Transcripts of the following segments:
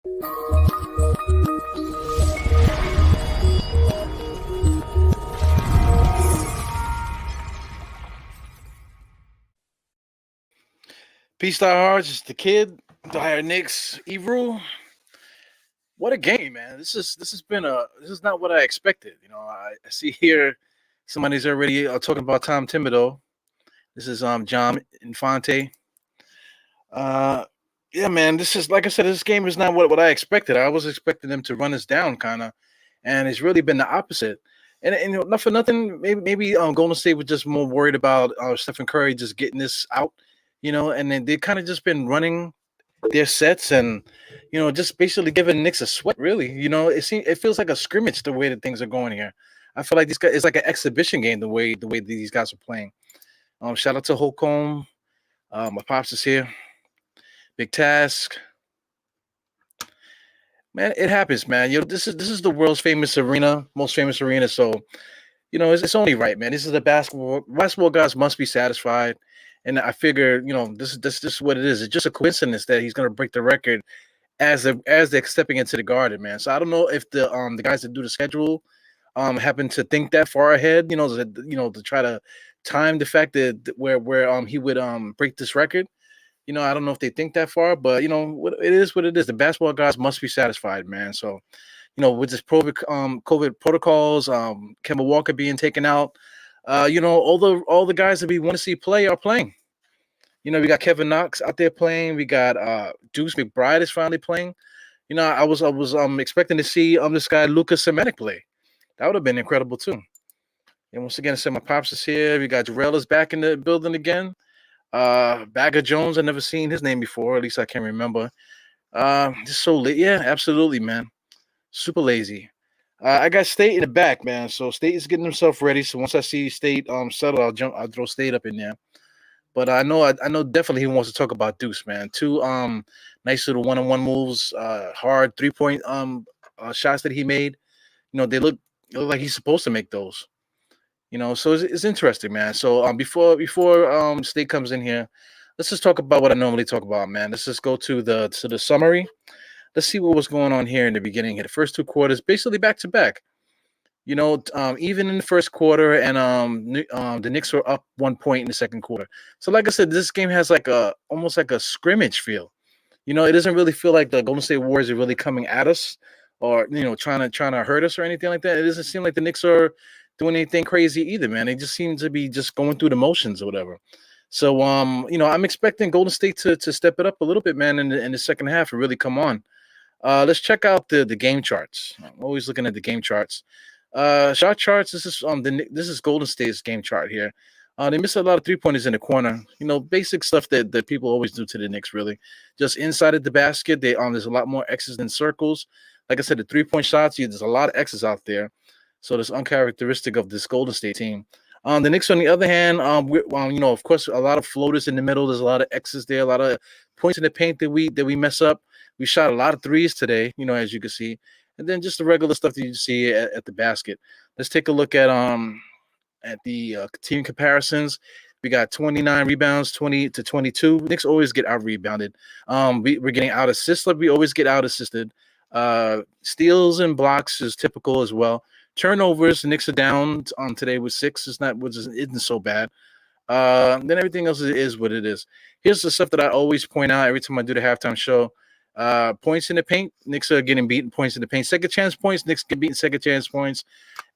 Peace, diehards. It's the kid, dire Knicks, Evil. What a game, man! This is not what I expected. I see here somebody's already talking about Tom Thibodeau. This is John Infante. Uh, yeah, man. This is like I said. This game is not what I expected. I was expecting them to run us down, kind of, and it's really been the opposite. And not for nothing, maybe Golden State was just more worried about Stephen Curry just getting this out, and then they kind of just been running their sets and just basically giving Knicks a sweat. Really, it feels like a scrimmage the way that things are going here. I feel like this guy is like an exhibition game the way these guys are playing. Shout out to Holcomb. My pops is here. Big Task. Man, it happens, man. This is the world's famous arena, most famous arena. So, it's only right, man. This is the basketball guys must be satisfied. And I figure, this is what it is. It's just a coincidence that he's gonna break the record as they're stepping into the Garden, man. So I don't know if the guys that do the schedule happen to think that far ahead, to try to time the fact that where he would break this record. I don't know if they think that far, but it is what it is. The basketball guys must be satisfied, man. So, with this COVID protocols, Kemba Walker being taken out, all the guys that we want to see play are playing. We got Kevin Knox out there playing. We got Deuce McBride is finally playing. I was expecting to see this guy Lucas Semitic play. That would have been incredible too. And once again, I said my pops is here. We got Jarrell is back in the building again. Bagger Jones, I've never seen his name before. At least I can't remember. Just so late. Yeah, absolutely, man. Super lazy. I got State in the back, man. So State is getting himself ready. So once I see State settle, I'll throw State up in there. But I know definitely he wants to talk about Deuce, man. Two nice little one-on-one moves, hard 3-point shots that he made. They look like he's supposed to make those. So it's interesting, man. So before State comes in here, let's just talk about what I normally talk about, man. Let's just go to the summary. Let's see what was going on here in the beginning. The first two quarters, basically back to back. Even in the first quarter, and the Knicks were up 1 point in the second quarter. So, like I said, this game has almost like a scrimmage feel. It doesn't really feel like the Golden State Warriors are really coming at us, or trying to hurt us or anything like that. It doesn't seem like the Knicks are doing anything crazy either, man. They just seem to be just going through the motions or whatever. So, I'm expecting Golden State to step it up a little bit, man, in the second half and really come on. Let's check out the game charts. I'm always looking at the game charts. Shot charts. This is Golden State's game chart here. They miss a lot of 3-pointers in the corner. Basic stuff that people always do to the Knicks. Really, just inside of the basket. There's a lot more X's than circles. Like I said, the 3-point shots. There's a lot of X's out there. So that's uncharacteristic of this Golden State team. The Knicks, on the other hand, of course, a lot of floaters in the middle. There's a lot of X's there. A lot of points in the paint that we mess up. We shot a lot of threes today. As you can see. And then just the regular stuff that you see at the basket. Let's take a look at the team comparisons. We got 29 rebounds, 20 to 22. Knicks always get out rebounded. We're getting out assists like we always get out assisted. Steals and blocks is typical as well. Turnovers, the Knicks are down today with 6. Which isn't so bad. Then everything else is what it is. Here's the stuff that I always point out every time I do the halftime show. Points in the paint, Knicks are getting beaten. Points in the paint, second chance points, Knicks get beaten. Second chance points,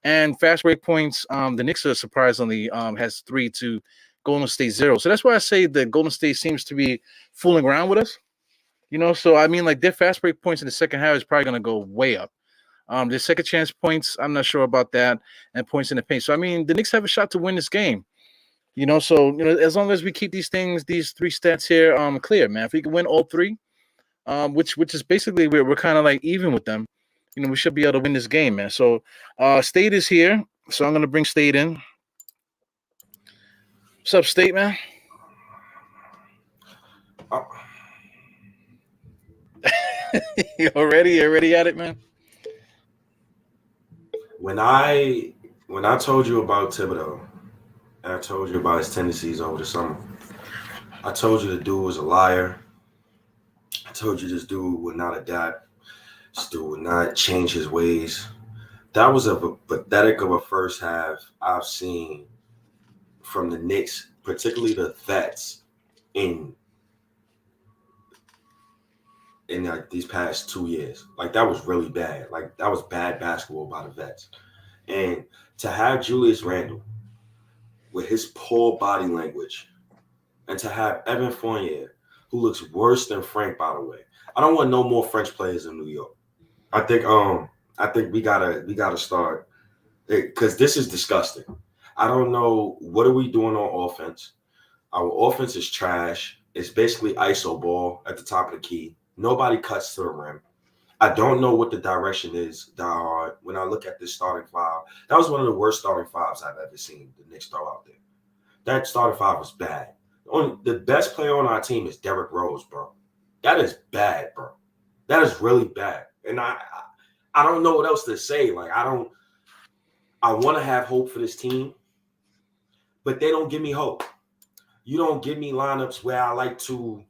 and fast break points. The Knicks are surprisingly has 3 to Golden State 0. So that's why I say that Golden State seems to be fooling around with us. So I mean, like their fast break points in the second half is probably going to go way up. Their second chance points, I'm not sure about that, and points in the paint. So I mean, the Knicks have a shot to win this game. So as long as we keep these 3 stats here clear, man. If we can win all 3. Which is basically we're kind of like even with them. We should be able to win this game, man. So State is here. So I'm going to bring State in. What's up, State, man? You already at it, man? When I told you about Thibodeau, and I told you about his tendencies over the summer, I told you the dude was a liar. I told you this dude would not adapt. Stu would not change his ways. That was a pathetic of a first half I've seen from the Knicks, particularly the vets in like these past 2 years. Like that was really bad. Like that was bad basketball by the vets. And to have Julius Randle with his poor body language, and to have Evan Fournier, who looks worse than Frank, by the way. I don't want no more French players in New York. I think we gotta start because this is disgusting. I don't know what are we doing on offense. Our offense is trash. It's basically ISO ball at the top of the key. Nobody cuts to the rim. I don't know what the direction is, diehard. When I look at this starting five, that was one of the worst starting fives I've ever seen the Knicks throw out there. That starting five was bad. The best player on our team is Derrick Rose, bro. That is bad, bro. That is really bad. And I don't know what else to say. Like I want to have hope for this team, but they don't give me hope. You don't give me lineups where I like to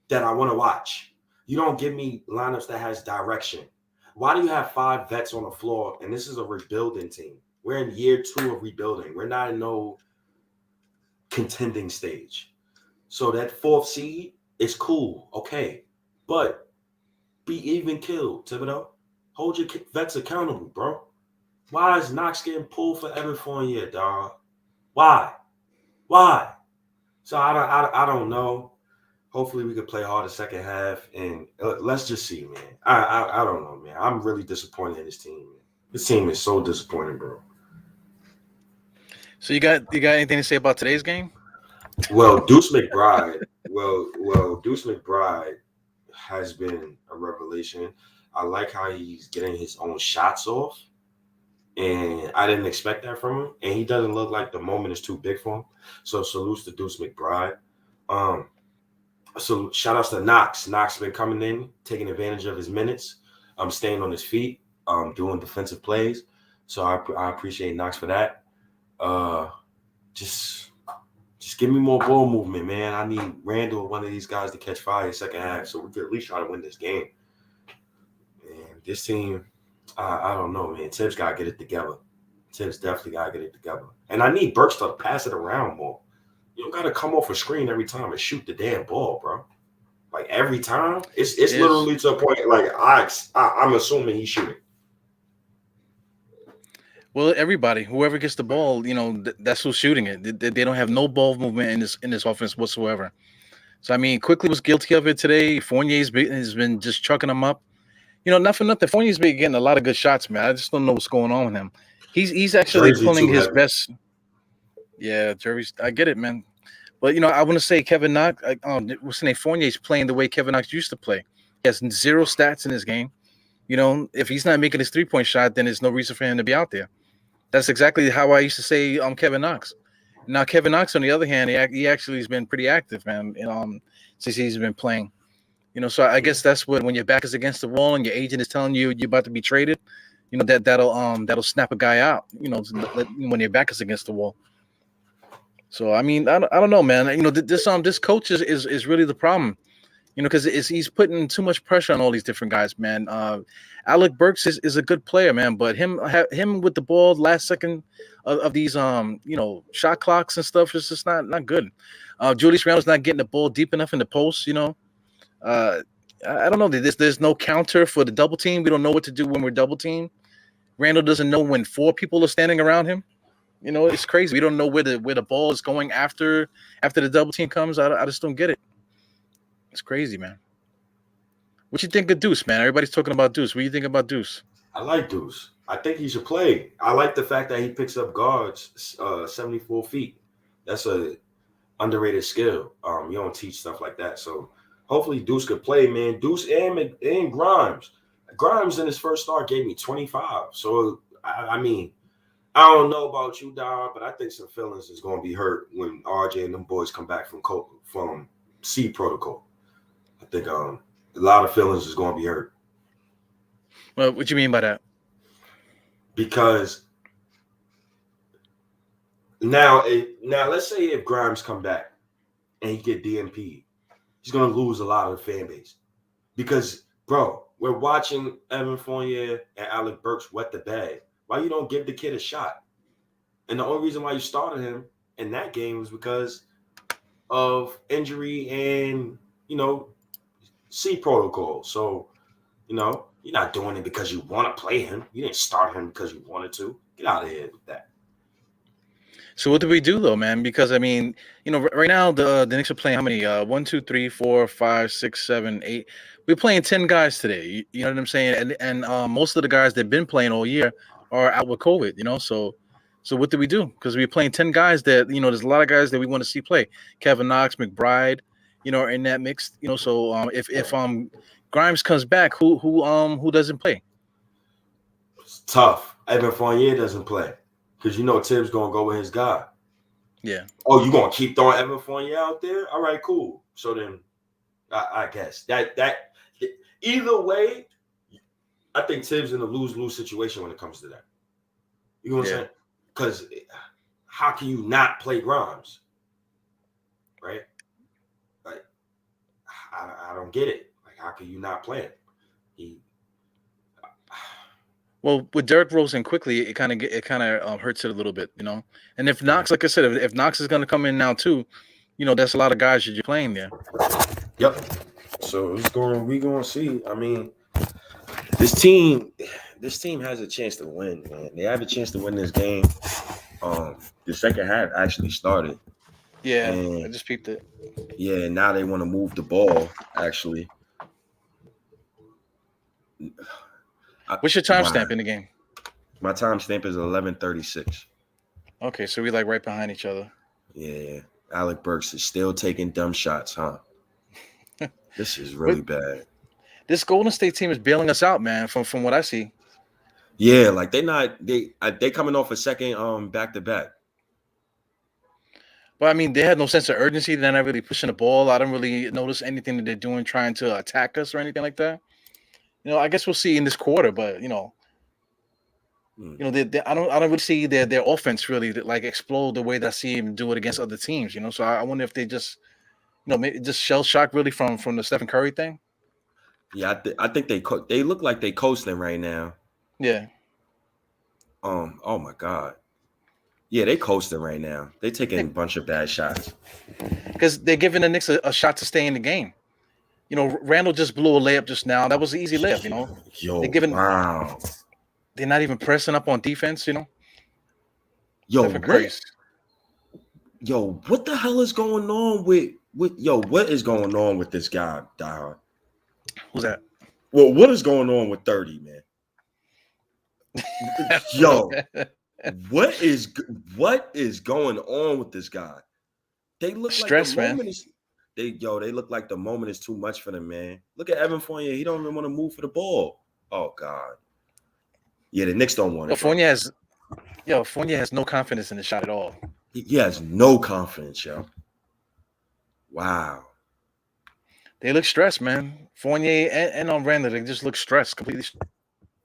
that I want to watch. You don't give me lineups that has direction. Why do you have 5 vets on the floor? And this is a rebuilding team. We're in year 2 of rebuilding. We're not in no contending stage. So that 4th seed is cool, okay. But be even killed, Thibodeau. Hold your vets accountable, bro. Why is Knox getting pulled for Evan Fournier, dog? Why? So I don't know. Hopefully we could play hard the second half, and let's just see, man. I don't know, man. I'm really disappointed in this team, man. This team is so disappointing, bro. So you got anything to say about today's game? Well, Deuce McBride. Deuce McBride has been a revelation. I like how he's getting his own shots off, and I didn't expect that from him. And he doesn't look like the moment is too big for him. So salutes to Deuce McBride. So shout outs to Knox. Knox been coming in, taking advantage of his minutes, staying on his feet, doing defensive plays. So I appreciate Knox for that. Just give me more ball movement, man. I need Randall, one of these guys, to catch fire second half, so we could at least try to win this game. And this team, I don't know, man. Tibbs got to get it together. Tibbs definitely got to get it together. And I need Burks to pass it around more. You don't got to come off a screen every time and shoot the damn ball, bro. Like every time, it's literally to a point. Like I'm assuming he's shooting. Well, everybody, whoever gets the ball, that's who's shooting it. They don't have no ball movement in this offense whatsoever. So I mean, Quickly was guilty of it today. Fournier's has been just chucking them up. Not for nothing. Fournier's been getting a lot of good shots, man. I just don't know what's going on with him. He's actually Jersey pulling his heavy. best. Yeah, Jerry's. I get it, man. But I want to say Kevin Knox. What's his name? Fournier's playing the way Kevin Knox used to play. He has 0 stats in his game. If he's not making his 3-point shot, then there's no reason for him to be out there. That's exactly how I used to say Kevin Knox. Now Kevin Knox, on the other hand, he actually has been pretty active, man. Since he's been playing. So I guess that's when your back is against the wall and your agent is telling you you're about to be traded. That'll snap a guy out. When your back is against the wall. So I mean, I don't know, man. This coach is really the problem. Because he's putting too much pressure on all these different guys, man. Alec Burks is a good player, man, but him with the ball last second of these shot clocks and stuff is just not good. Julius Randle's not getting the ball deep enough in the post. I don't know. There's no counter for the double team. We don't know what to do when we're double teamed. Randle doesn't know when 4 people are standing around him. It's crazy. We don't know where the ball is going after the double team comes. I just don't get it. It's crazy, man. What you think of Deuce, man? Everybody's talking about Deuce. What do you think about Deuce? I like Deuce. I think he should play. I like the fact that he picks up guards 74 feet. That's a underrated skill. You don't teach stuff like that. So hopefully Deuce could play, man. Deuce and Grimes. Grimes in his first start gave me 25. So, I mean, I don't know about you, dog, but I think some feelings is going to be hurt when RJ and them boys come back from C protocol. I think a lot of feelings is going to be hurt. Well, what do you mean by that? Because now let's say if Grimes come back and he get DMP, he's going to lose a lot of the fan base. Because, bro, we're watching Evan Fournier and Alec Burks wet the bed. Why you don't give the kid a shot? And the only reason why you started him in that game was because of injury and C protocol. So you're not doing it because you want to play him. You didn't start him because you wanted to. Get out of here with that. So what do we do though, man? Because I mean, right now the Knicks are playing how many? 1, 2, 3, 4, 5, 6, 7, 8. We're playing 10 guys today. You know what I'm saying? And most of the guys that've been playing all year are out with COVID. So what do we do? Because we're playing 10 guys that there's a lot of guys that we want to see play. Kevin Knox, McBride, are in that mix. So if Grimes comes back, who doesn't play? It's tough. Evan Fournier doesn't play because Tibbs gonna go with his guy. Yeah. Oh, you gonna keep throwing Evan Fournier out there? All right, cool. So then, I guess that either way, I think Tibbs in a lose-lose situation when it comes to that. You know what I'm saying? Because how can you not play Grimes? Right? Like, I don't get it. Like, how can you not play him? Well, with Derrick Rose and quickly, it kind of hurts it a little bit, And if Knox, like I said, if Knox is going to come in now too, that's a lot of guys that you're playing there. Yep. So we going to see. I mean, this team has a chance to win, man. They have a chance to win this game. The second half actually started. Yeah, I just peeped it. Yeah, now they want to move the ball. Actually, what's your timestamp in the game? My timestamp is 11:36. Okay, so we like right behind each other. Yeah, Alec Burks is still taking dumb shots, huh? This is really bad. This Golden State team is bailing us out, man. From what I see. Yeah, like they coming off a second back to back. But I mean, they had no sense of urgency. They're not really pushing the ball. I don't really notice anything that they're doing trying to attack us or anything like that. I guess we'll see in this quarter, but I don't really see their offense really like explode the way that I see them do it against other teams. So I wonder if they just maybe just shell shock really from the Stephen Curry thing. Yeah, I think they look like they coasting right now. Yeah. Oh my God. Yeah, they coasting right now. They taking a bunch of bad shots because they're giving the Knicks a shot to stay in the game. Randall just blew a layup just now. That was an easy layup. Wow. They're not even pressing up on defense. Yo, what the hell is going on with what is going on with this guy, Dahar? Who's that? Well, what is going on with 30, man? Yo, what is going on with this guy? They look stress, like the man. They look like the moment is too much for them, man. Look at Evan Fournier. He don't even want to move for the ball. Oh God. Yeah, the Knicks don't want it. Fournier has no confidence in the shot at all. He has no confidence, yo. Wow. They look stressed, man. Fournier and on Randall, they just look stressed, completely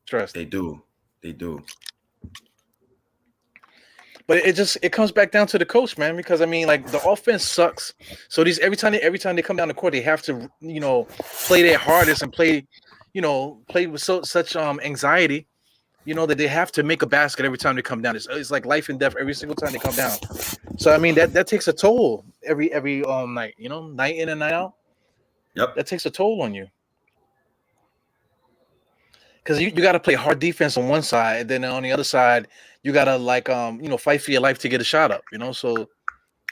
stressed. They do. But it comes back down to the coach, man, because I mean, like the offense sucks. So every time they come down the court, they have to, play their hardest and play with such anxiety, that they have to make a basket every time they come down. It's like life and death every single time they come down. So I mean that takes a toll every night, night in and night out. Yep. That takes a toll on you. Because you got to play hard defense on one side, and then on the other side, you got to fight for your life to get a shot up. So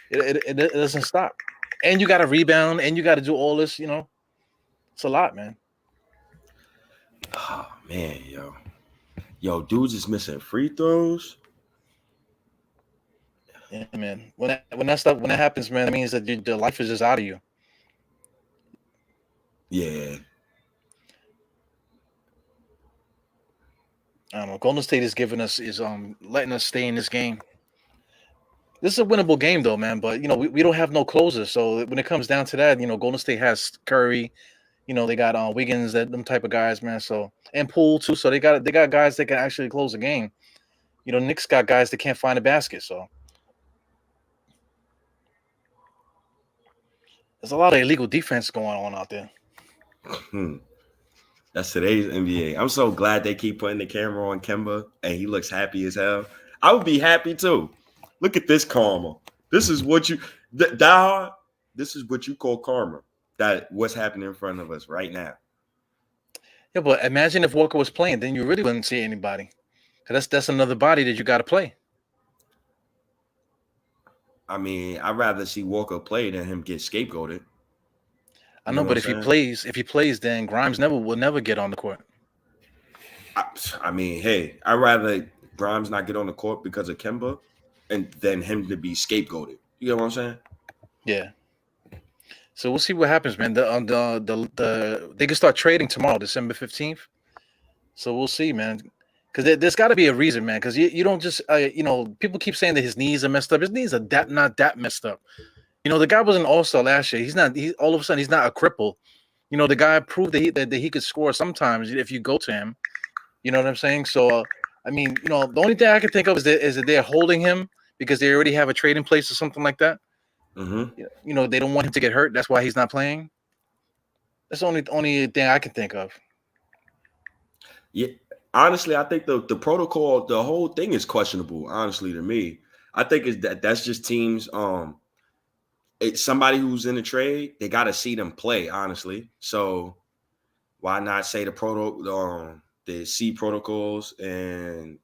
it doesn't stop, and you got to rebound, and you got to do all this. It's a lot, man. Oh man, yo, dudes is missing free throws. Yeah, man. When that happens, man, it means that the life is just out of you. Yeah. I don't know. Golden State is letting us stay in this game. This is a winnable game, though, man. But we don't have no closers. So when it comes down to that, Golden State has Curry. They got Wiggins, them type of guys, man. So and Poole too. So they got guys that can actually close the game. Knicks got guys that can't find a basket. So there's a lot of illegal defense going on out there. That's today's NBA. I'm so glad they keep putting the camera on Kemba and he looks happy as hell. I would be happy too. Look at this karma. This is what you this is what you call karma. That what's happening in front of us right now. Yeah, but imagine if Walker was playing, then you really wouldn't see anybody. That's another body that you got to play. I mean, I'd rather see Walker play than him get scapegoated. I You know know, what but I'm saying? if he plays, then Grimes will never get on the court. I mean, hey, I'd rather Grimes not get on the court because of Kemba and than him to be scapegoated. You know what I'm saying? Yeah. So we'll see what happens, man. They can start trading tomorrow, December 15th. So we'll see, man. Because there's got to be a reason, man. Because you don't just people keep saying that his knees are messed up. His knees are not that messed up. The guy was an all-star last year. He's not. He all of a sudden he's not a cripple. The guy proved that he could score sometimes if you go to him. You know what I'm saying? So I mean, the only thing I can think of is that they're holding him because they already have a trade in place or something like that. Mm-hmm. They don't want him to get hurt. That's why he's not playing. That's the only thing I can think of. Yeah, honestly, I think the protocol, the whole thing is questionable. Honestly, to me, I think that's just teams. It's somebody who's in the trade. They got to see them play. Honestly, so why not say the C protocols and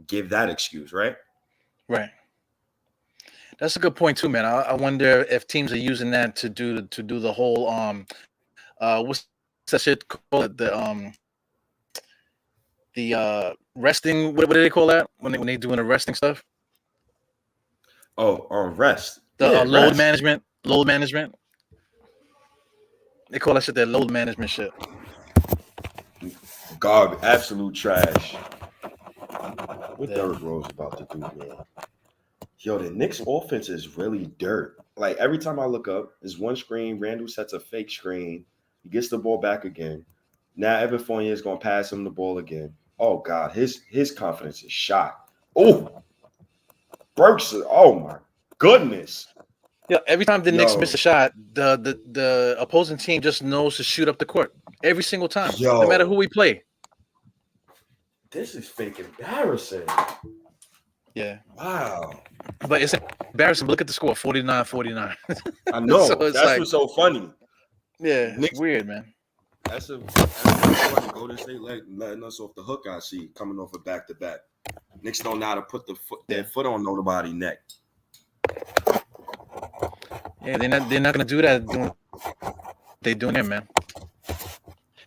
give that excuse, right? Right. That's a good point too, man. I wonder if teams are using that to do the whole what's that shit called, the resting. What do they call that when they doing the resting stuff? Oh, rest. The Yeah, load rest. management. Load management. They call that shit their load management shit. Garbage, absolute trash. What Yeah. Derrick Rose about to do, man? Yo, the Knicks offense is really dirt. Like every time I look up, there's one screen. Randall sets a fake screen. He gets the ball back again. Now Evan Fournier is gonna pass him the ball again. Oh God, his confidence is shot. Oh, Burks. Oh my goodness. Yeah. Every time the Knicks miss Yo, a shot, the opposing team just knows to shoot up the court every single time, no matter who yo, we play. this is fake embarrassing. Yeah. Wow. But it's embarrassing. Look at the score, 49-49. I So know. it's That's like, what's so funny. yeah, it's Knicks. weird, man. That's funny. Golden State letting us off the hook. I see coming off a back to back. Knicks don't know how to put their foot on nobody's neck. Yeah, they're not gonna do that. They're doing it, man.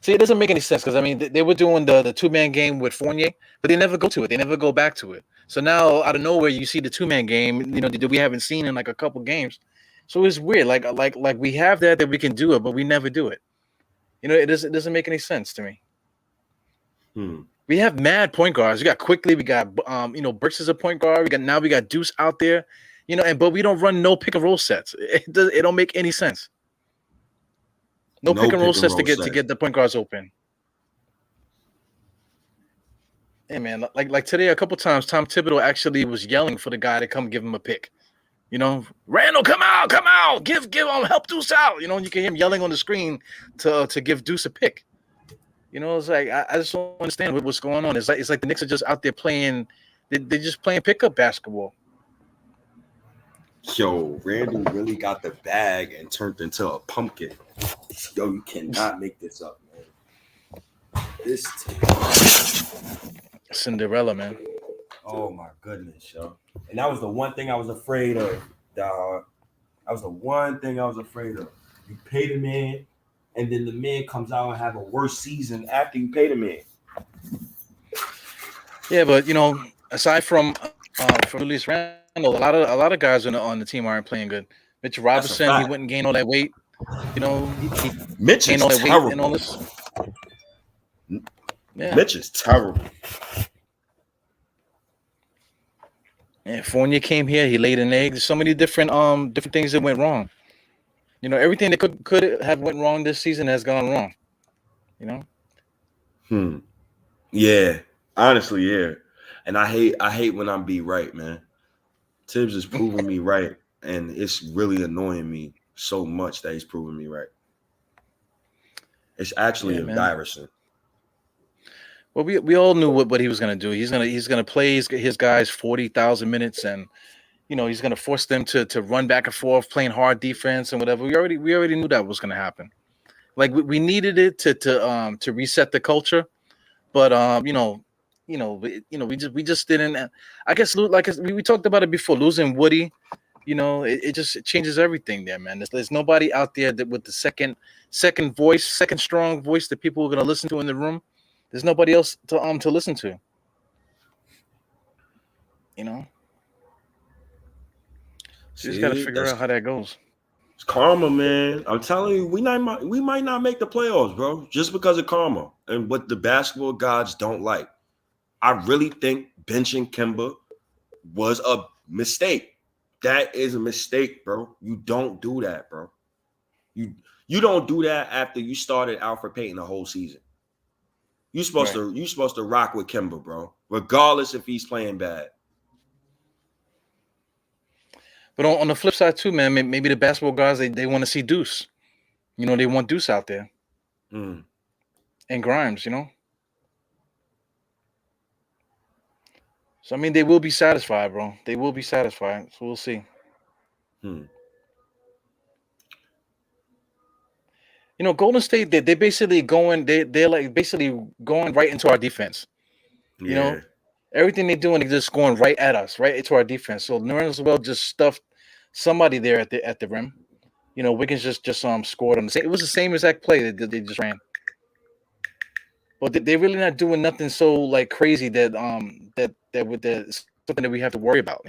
See, it doesn't make any sense because I mean they were doing the 2-man game with Fournier, but they never go to it. They never go back to it. So now out of nowhere you see the 2-man game, that we haven't seen in like a couple games. So it's weird. Like we have that we can do it, but we never do it. It doesn't make any sense to me. We have mad point guards. We got Quickly. We got Burks is a point guard. We got Deuce out there. But we don't run no pick and roll sets. It don't make any sense. No pick and roll sets to get the point guards open. Hey man, like today a couple times, Tom Thibodeau actually was yelling for the guy to come give him a pick. Randall, come out, give him help Deuce out. And you can hear him yelling on the screen to give Deuce a pick. It's like I just don't understand what's going on. It's like the Knicks are just out there playing. They're just playing pickup basketball. Yo, Randall really got the bag and turned into a pumpkin. Yo, you cannot make this up, man. This Cinderella, man. Oh my goodness, yo. And that was the one thing I was afraid of, dog. That was the one thing I was afraid of. You pay the man, and then the man comes out and have a worse season after you pay the man. Yeah, but aside from Julius Randle, a lot of guys on the team aren't playing good. Mitchell Robinson, he went and gained all that weight. He Mitch gained all that terrible. weight and all this. Yeah. Mitch is terrible. Yeah, Fournier came here. He laid an egg. There's so many different things that went wrong. Everything that could have went wrong this season has gone wrong. Yeah. Honestly, yeah. And I hate when I'm be right, man. Tibbs is proving me right, and it's really annoying me so much that he's proving me right. It's actually embarrassing. Well, we all knew what he was gonna do. He's gonna play his guys 40,000 minutes, and he's gonna force them to run back and forth, playing hard defense and whatever. We already knew that was gonna happen. Like we needed it to reset the culture, but we just didn't. I guess like we talked about it before, losing Woody. It changes everything there, man. There's nobody out there that with the second voice, second strong voice that people are gonna listen to in the room. There's nobody else to listen to. You know, so you just got to See, figure out how that goes. it's karma, man. I'm telling you, we might not make the playoffs, bro, just because of karma and what the basketball gods don't like. I really think benching Kemba was a mistake. That is a mistake, bro. You don't do that, bro. You don't do that after you started Alfred Payton the whole season. You supposed to rock with Kemba, bro, regardless if he's playing bad. But on the flip side too, man, maybe the basketball guys they want to see Deuce. They want Deuce out there Mm. and Grimes. So I mean, they will be satisfied, bro. They will be satisfied. So we'll see. Golden State, they basically going, they're like basically going right into our defense. Yeah. Everything they're doing, they're just going right at us, right into our defense. So New Orleans well just stuffed somebody there at the rim. Wiggins just scored on the same. It was the same exact play that they just ran. But they're really not doing nothing so like crazy that with the something that we have to worry about.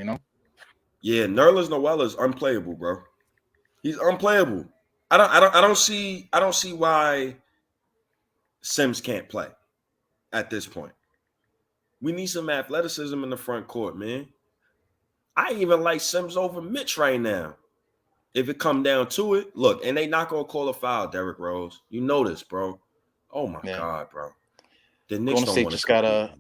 Yeah, Nerlens Noel is unplayable, bro. He's unplayable. I don't see why Sims can't play at this point. We need some athleticism in the front court, man. I even like Sims over Mitch right now. If it come down to it, look, and they not gonna call a foul, Derrick Rose. You know this, bro. Oh my God, bro. The Knicks don't want to gotta.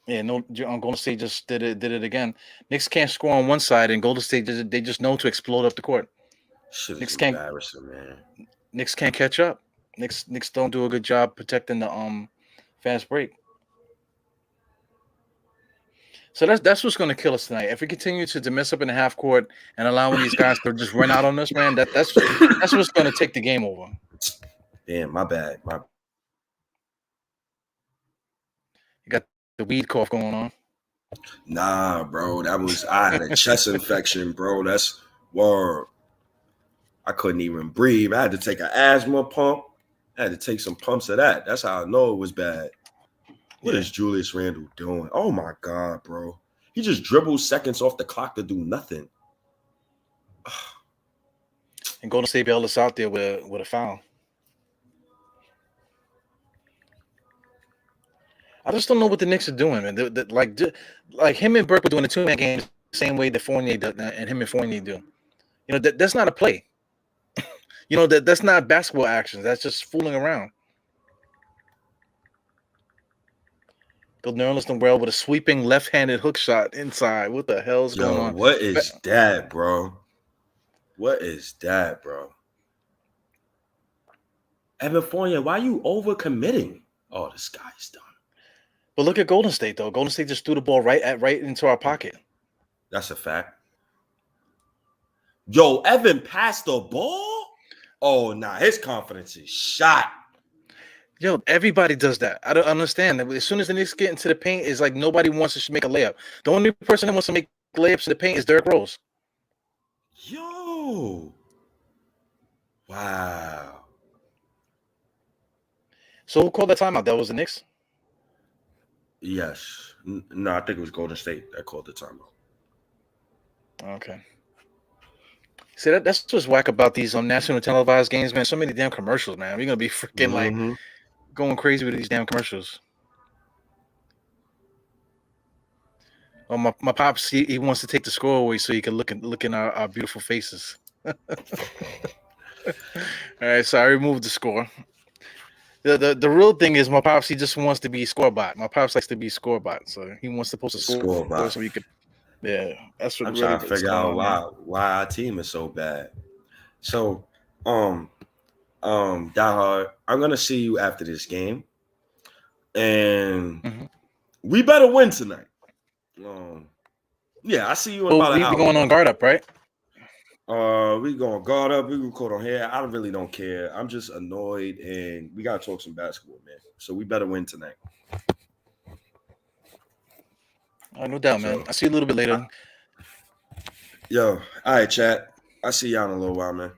Yeah, no. Golden State just did it again. Knicks can't score on one side, and Golden State they just know to explode up the court. Shit Knicks is can't. embarrassing, man. Knicks can't catch up. Knicks don't do a good job protecting the fast break. So that's what's going to kill us tonight. If we continue to mess up in the half court and allowing these guys to just run out on us, man, that's what's going to take the game over. Damn, my bad. You got the weed cough going on. Nah, bro, I had a chest infection, bro. That's word. I couldn't even breathe. I had to take an asthma pump. I had to take some pumps of that. That's how I know it was bad. What is Julius Randle doing? Oh my God, bro. He just dribbles seconds off the clock to do nothing. And Golden State bailed us out there with a foul. I just don't know what the Knicks are doing, man. Like him and Burke were doing the two-man game the same way that Fournier does, and him and Fournier do. That's not a play. That's not basketball action. That's just fooling around. Nerlens Noel with a sweeping left-handed hook shot inside. What the hell's going on? What is that, bro? What is that, bro? Evan Fournier, why are you overcommitting? Oh, this guy's done. But look at Golden State, though. Golden State just threw the ball right into our pocket. That's a fact. Yo, Evan passed the ball? Oh, nah, his confidence is shot. Yo, everybody does that. I don't understand. As soon as the Knicks get into the paint, it's like nobody wants to make a layup. The only person that wants to make layups in the paint is Derrick Rose. Yo. Wow. So who called that timeout? That was the Knicks? Yes. No, I think it was Golden State that called the timeout. Okay. See, that's what's whack about these national televised games, man. So many damn commercials, man. We're going to be freaking like going crazy with these damn commercials. Oh, my pops, he wants to take the score away so he can look in our beautiful faces. All right, so I removed the score. The real thing is my pops, he just wants to be scorebot. My pops likes to be scorebot, so he wants to post a score so he could. Yeah, that's what I'm trying to figure out why our team is so bad. So, Die Hard, I'm gonna see you after this game. and Mhm. we better win tonight. Yeah, I see you in Well, about an we hour. going on guard up, right? We gonna guard up. We gonna code on here. I really don't care. I'm just annoyed, and we gotta talk some basketball, man. So we better win tonight. No doubt, man. So, I'll see you a little bit later. yo, all right, chat. I see y'all in a little while, man.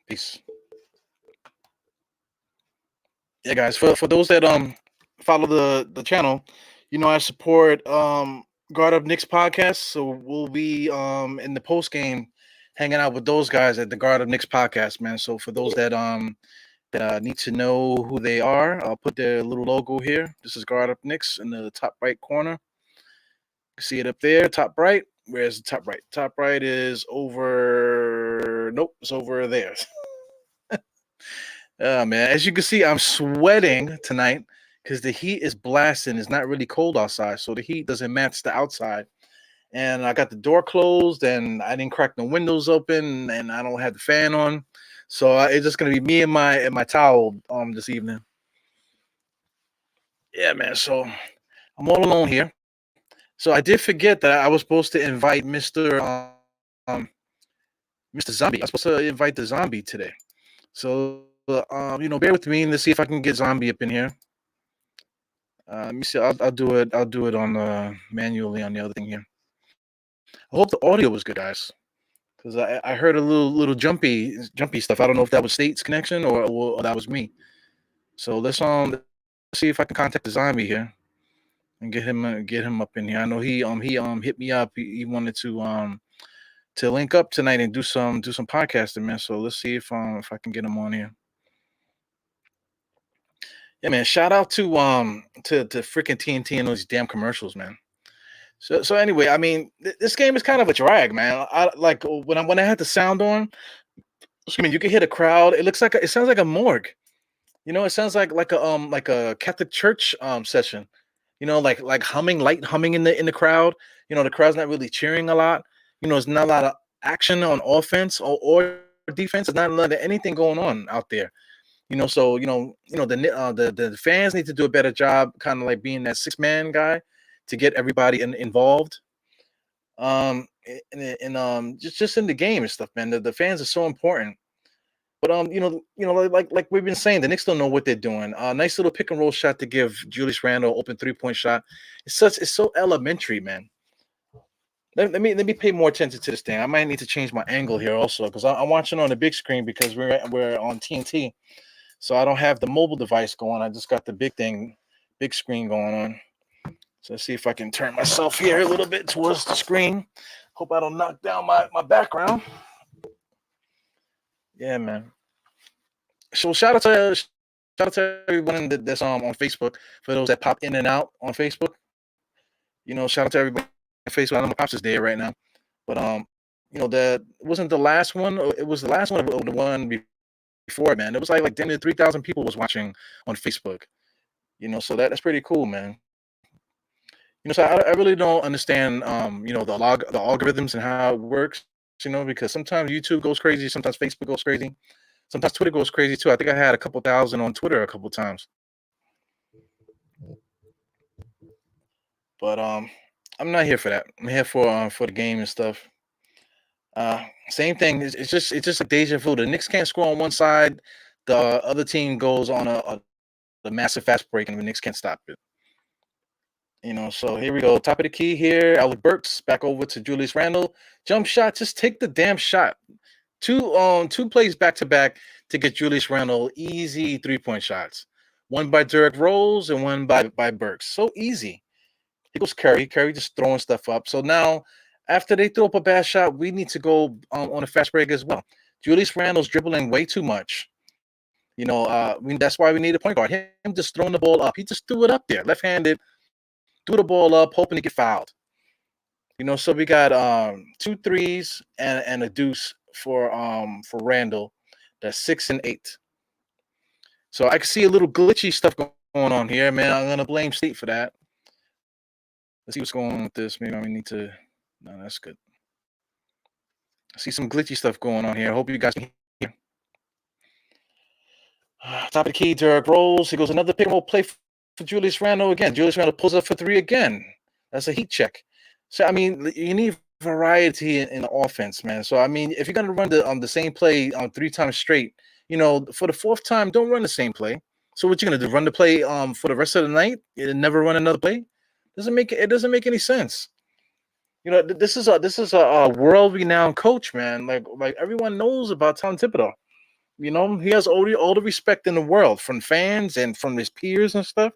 Peace. Yeah, guys. For those that follow the channel, I support Guard Up Knicks podcast. So we'll be in the post game hanging out with those guys at the Guard Up Knicks podcast, man. So for those that need to know who they are, I'll put their little logo here. This is Guard Up Knicks in the top right corner. See it up there, top right. Where's the top right? Top right is over. Nope, it's over there. Oh man, as you can see, I'm sweating tonight because the heat is blasting. It's not really cold outside, so the heat doesn't match the outside. And I got the door closed, and I didn't crack the windows open, and I don't have the fan on, so it's just gonna be me and my towel this evening. Yeah, man. So I'm all alone here. So I did forget that I was supposed to invite um Mr. Zombie. I was supposed to invite the zombie today. So bear with me and let's see if I can get Zombie up in here. Let me see. I'll do it. I'll do it on manually on the other thing here. I hope the audio was good, guys, because I heard a little jumpy stuff. I don't know if that was State's connection or that was me. So let's see if I can contact the Zombie here and get him up in here. I know he hit me up. He wanted to link up tonight and do some podcasting, man. So let's see if I can get him on here. Yeah, man. Shout out to freaking TNT and those damn commercials, man. So anyway, I mean, this game is kind of a drag, man. I like when I had the sound on. I mean, you can hear the crowd. It sounds like a morgue. It sounds like a Catholic church session. Like humming, light humming in the crowd. The crowd's not really cheering a lot. There's not a lot of action on offense or defense. There's not a lot of anything going on out there. So the fans need to do a better job, kind of like being that 6-man guy to get everybody involved. Just in the game and stuff, man. The fans are so important. But like we've been saying, the Knicks don't know what they're doing. Nice little pick and roll shot to give Julius Randle open 3-point shot. It's so elementary, man. Let me pay more attention to this thing. I might need to change my angle here also because I'm watching on the big screen because we're on TNT. So I don't have the mobile device going. I just got the big screen going on. So let's see if I can turn myself here a little bit towards the screen. Hope I don't knock down my background. Yeah, man. So shout out to everyone that's on Facebook. For those that pop in and out on Facebook. Shout out to everybody on Facebook. I don't know if Pops is there right now. But that wasn't the last one. It was the last one of the one before, man. It was like damn near 3,000 people was watching on Facebook. So that's pretty cool, man. So I really don't understand, the algorithms and how it works, because sometimes YouTube goes crazy, sometimes Facebook goes crazy, sometimes Twitter goes crazy too. I think I had a couple thousand on Twitter a couple times. But I'm not here for that. I'm here for the game and stuff. Same thing. It's just a deja vu. The Knicks can't score on one side, the other team goes on a massive fast break, and the Knicks can't stop it. So here we go. Top of the key here. Alec Burks back over to Julius Randle. Jump shot. Just take the damn shot. Two plays back to back to get Julius Randle easy 3-point shots. One by Derrick Rose and one by Burks. So easy. Here goes Curry. Curry just throwing stuff up. So now, after they throw up a bad shot, we need to go on a fast break as well. Julius Randle's dribbling way too much. That's why we need a point guard. Him just throwing the ball up. He just threw it up there, left-handed. Threw the ball up, hoping to get fouled. So we got 2 threes and a deuce for Randle. That's 6 and 8. So I can see a little glitchy stuff going on here, man. I'm gonna blame State for that. Let's see what's going on with this. Maybe I need to. No, that's good. I see some glitchy stuff going on here. I hope you guys can hear. Top of the key, Derrick Rose. He goes another pick and roll play for Julius Randle again. Julius Randle pulls up for three again. That's a heat check. So I mean, you need variety in the offense, man. So I mean, if you're gonna run the same play 3 times straight, for the fourth time, don't run the same play. So what you gonna do? Run the play for the rest of the night and never run another play? It doesn't make any sense. This is a world renowned coach, man. Like everyone knows about Tom Thibodeau. He has all the respect in the world from fans and from his peers and stuff.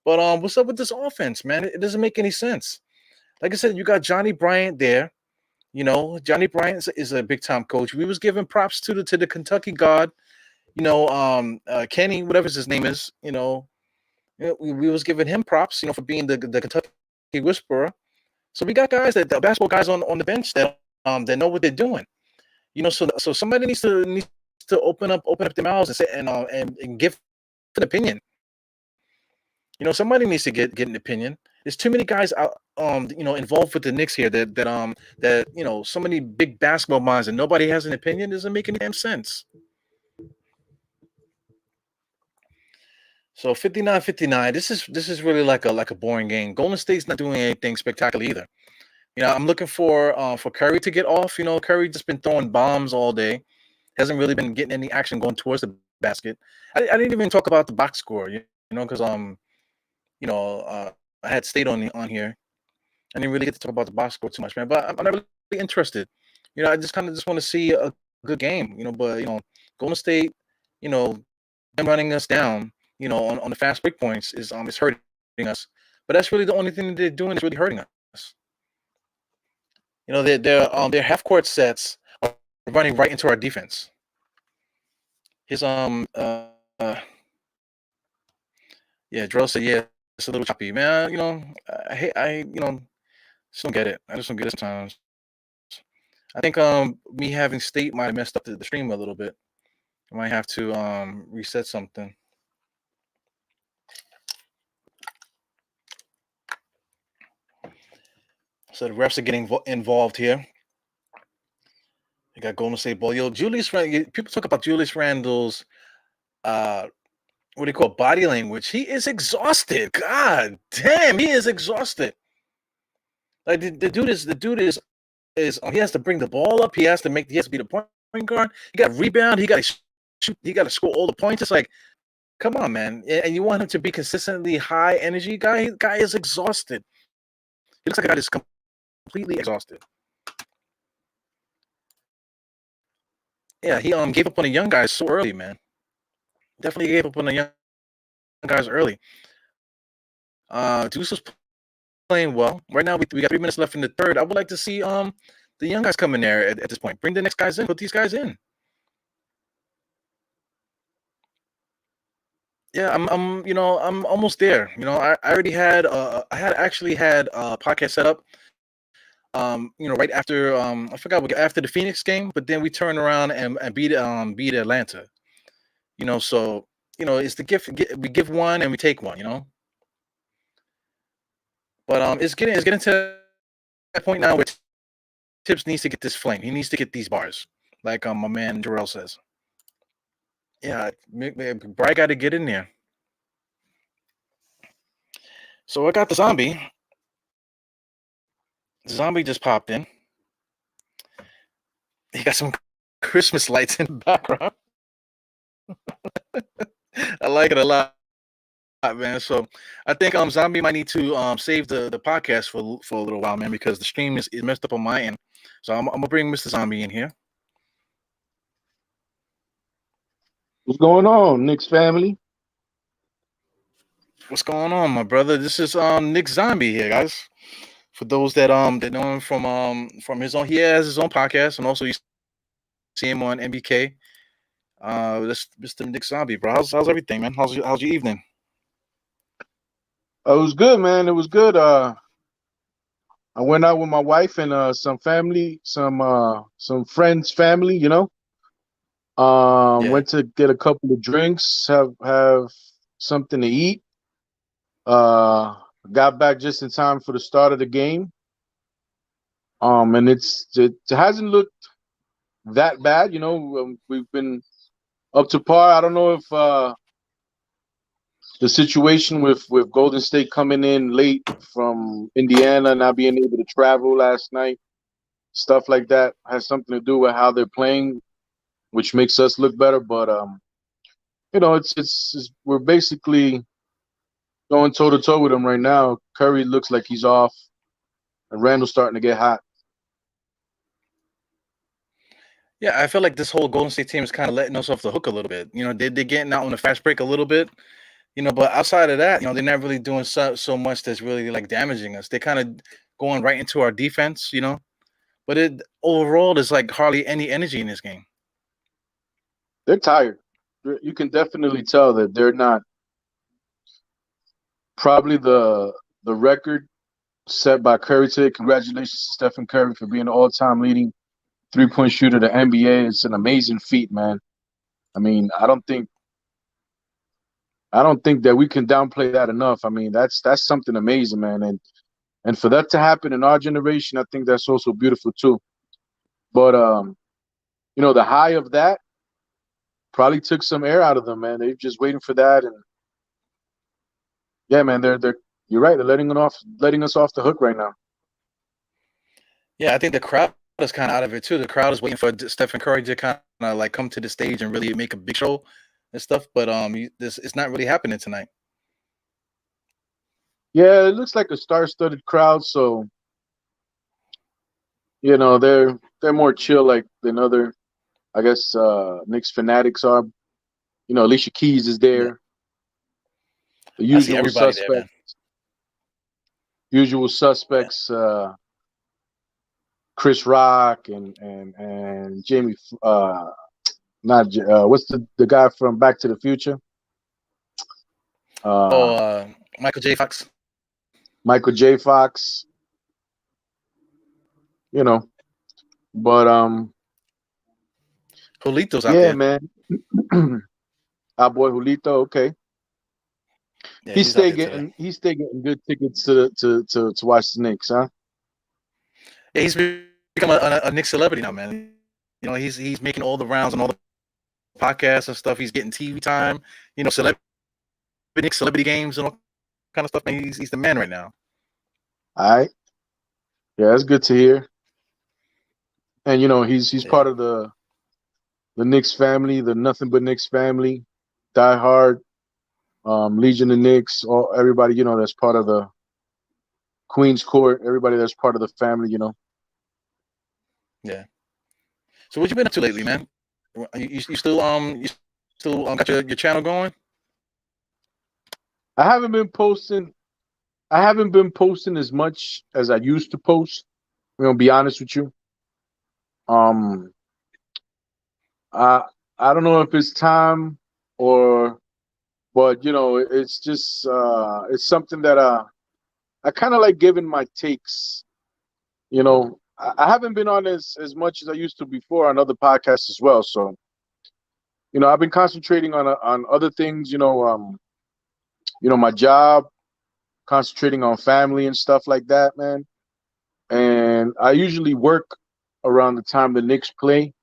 But what's up with this offense, man? It doesn't make any sense. Like I said, you got Johnny Bryant there. Johnny Bryant is a big time coach. We was giving props to the Kentucky God. Kenny, whatever his name is. We was giving him props. For being the Kentucky Whisperer. So we got guys the basketball guys on the bench that know what they're doing. So somebody needs to open up their mouths and say and give an opinion. Somebody needs to get an opinion. There's too many guys out involved with the Knicks here that so many big basketball minds and nobody has an opinion. Doesn't make any damn sense. So 59-59. This is really like a boring game. Golden State's not doing anything spectacular either. I'm looking for Curry to get off. Curry just been throwing bombs all day. Hasn't really been getting any action going towards the basket. I didn't even talk about the box score, because I had State on here. I didn't really get to talk about the box score too much, man. But I'm not really interested. I just want to see a good game, But Golden State, them running us down, on the fast break points is hurting us. But that's really the only thing that they're doing is really hurting us. Their half court sets are running right into our defense. His Drill said, yeah, it's a little choppy, man. I just don't get it. I just don't get it sometimes. I think me having State might have messed up the stream a little bit. I might have to reset something. So the refs are getting involved here. You got Golden State ball. Julius Randle. People talk about Julius Randle's what do you call body language? He is exhausted. God damn, he is exhausted. Like the dude is he has to bring the ball up. He has to be the point guard. He got to rebound. He got to shoot. He got to score all the points. It's like, come on, man. And you want him to be consistently high energy guy. Guy is exhausted. He looks like a guy that's completely exhausted. Yeah, he gave up on the young guys so early, man. Definitely gave up on the young guys early. Deuce was playing well. Right now, we got 3 minutes left in the third. I would like to see the young guys come in there at this point. Bring the next guys in. Put these guys in. Yeah, I'm almost there. I already had actually had a podcast set up. Right after I forgot after the Phoenix game, but then we turned around and beat Atlanta. So it's the gift. We give one and we take one. But it's getting to that point now where Tibbs needs to get this flame. He needs to get these bars, like my man Jarrell says. Yeah, Bry got to get in there. So I got the zombie. Zombie just popped in. He got some Christmas lights in the background. I like it a lot, man. So I think Zombie might need to save the podcast for a little while, man, because the stream is messed up on my end. So I'm gonna bring Mr. Zombie in here. What's going on, Knicks family? What's going on, my brother? This is Nick Zombie here, guys. For those that know him from his own, he has his own podcast, and also you see him on MBK. This Mr. Nick Zombie, bro. How's everything, man? How's your evening? It was good, man. It was good. I went out with my wife and some family, some friends' family. Yeah. Went to get a couple of drinks, have something to eat. Got back just in time for the start of the game. And it hasn't looked that bad. We've been up to par. I don't know if the situation with Golden State coming in late from Indiana, not being able to travel last night, stuff like that has something to do with how they're playing, which makes us look better. But it's we're basically going toe to toe with them right now. Curry looks like he's off, and Randall's starting to get hot. Yeah, I feel like this whole Golden State team is kind of letting us off the hook a little bit. They're getting out on the fast break a little bit. But outside of that, they're not really doing so much that's really like damaging us. They're kind of going right into our defense. But overall, there's like hardly any energy in this game. They're tired. You can definitely tell that they're not. Probably the record set by Curry today. Congratulations to Stephen Curry for being the all-time leading three-point shooter of the NBA. It's an amazing feat, man. I mean, I don't think that we can downplay that enough. I mean, that's something amazing, man. And for that to happen in our generation, I think that's also beautiful too. But the high of that probably took some air out of them, man. They're just waiting for that, and yeah, man, they're you're right. They're letting us off the hook right now. Yeah, I think the crowd is kind of out of it too. The crowd is waiting for Stephen Curry to kind of like come to the stage and really make a big show and stuff. But it's not really happening tonight. Yeah, it looks like a star-studded crowd, so they're more chill like than other, I guess, Knicks fanatics are. Alicia Keys is there. Yeah. The I see usual everybody suspects. there, man. Usual suspects. Chris Rock and Jamie. Not what's the guy from Back to the Future? Michael J. Fox. Michael J. Fox. But Julito's out yeah, there. man. Our boy Julito, okay. Yeah, He's out there getting good tickets to watch the Knicks, huh? Yeah, he's become a Knicks celebrity now, man. He's making all the rounds on all the podcasts and stuff. He's getting TV time. Celebrity games and all kind of stuff. Man, he's the man right now. All right. Yeah, that's good to hear. And he's part of the Knicks family, the Nothing But Knicks family, Die Hard, Legion of Knicks, everybody, that's part of the Queen's Court, everybody that's part of the family, Yeah. So what you been up to lately, man? You still got your channel going? I haven't been posting as much as I used to post. I'm gonna be honest with you. I don't know if it's time but it's just it's something that I kind of like giving my takes. I haven't been on as much as I used to before on other podcasts as well. So, I've been concentrating on other things. My job, concentrating on family and stuff like that, man. And I usually work around the time the Knicks play,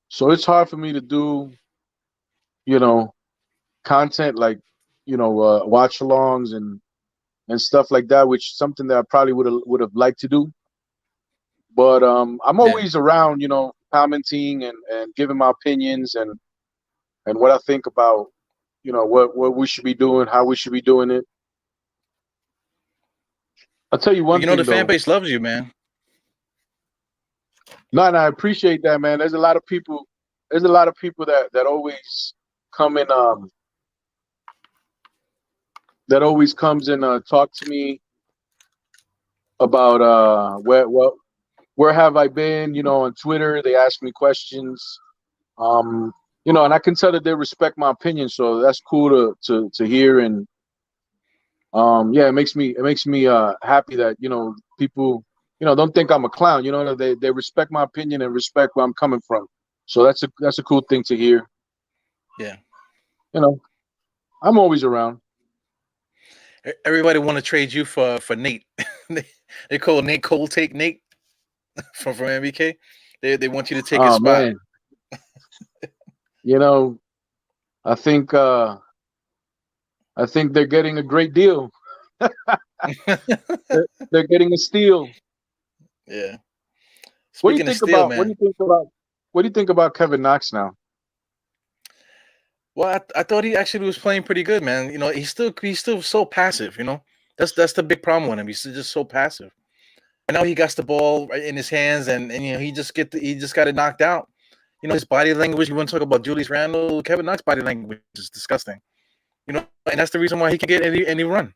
so it's hard for me to do, content like, watch-alongs and stuff like that, which is something that I probably would have liked to do. But I'm always around, commenting and giving my opinions and what I think about, what we should be doing, how we should be doing it. I'll tell you one thing, the fan base loves you, man. No, I appreciate that, man. There's a lot of people that always come in, that always comes and talk to me about where have I been, on Twitter. They ask me questions, and I can tell that they respect my opinion, so that's cool to hear. And yeah, it makes me happy that people don't think I'm a clown. They respect my opinion and respect where I'm coming from, so that's a cool thing to hear. Yeah, I'm always around. Everybody want to trade you for Nate. They call Nate Cold Take Nate from MBK. They want you to take his spot. Man. I think they're getting a great deal. They're getting a steal. Yeah. What do you Speaking of think steel, about man. what do you think about Kevin Knox now? Well, I thought he actually was playing pretty good, man. He's still so passive. That's the big problem with him. He's just so passive. And now he got the ball right in his hands, and he just got it knocked out. His body language. You want to talk about Julius Randle? Kevin Knox's body language is disgusting. And that's the reason why he can get any run.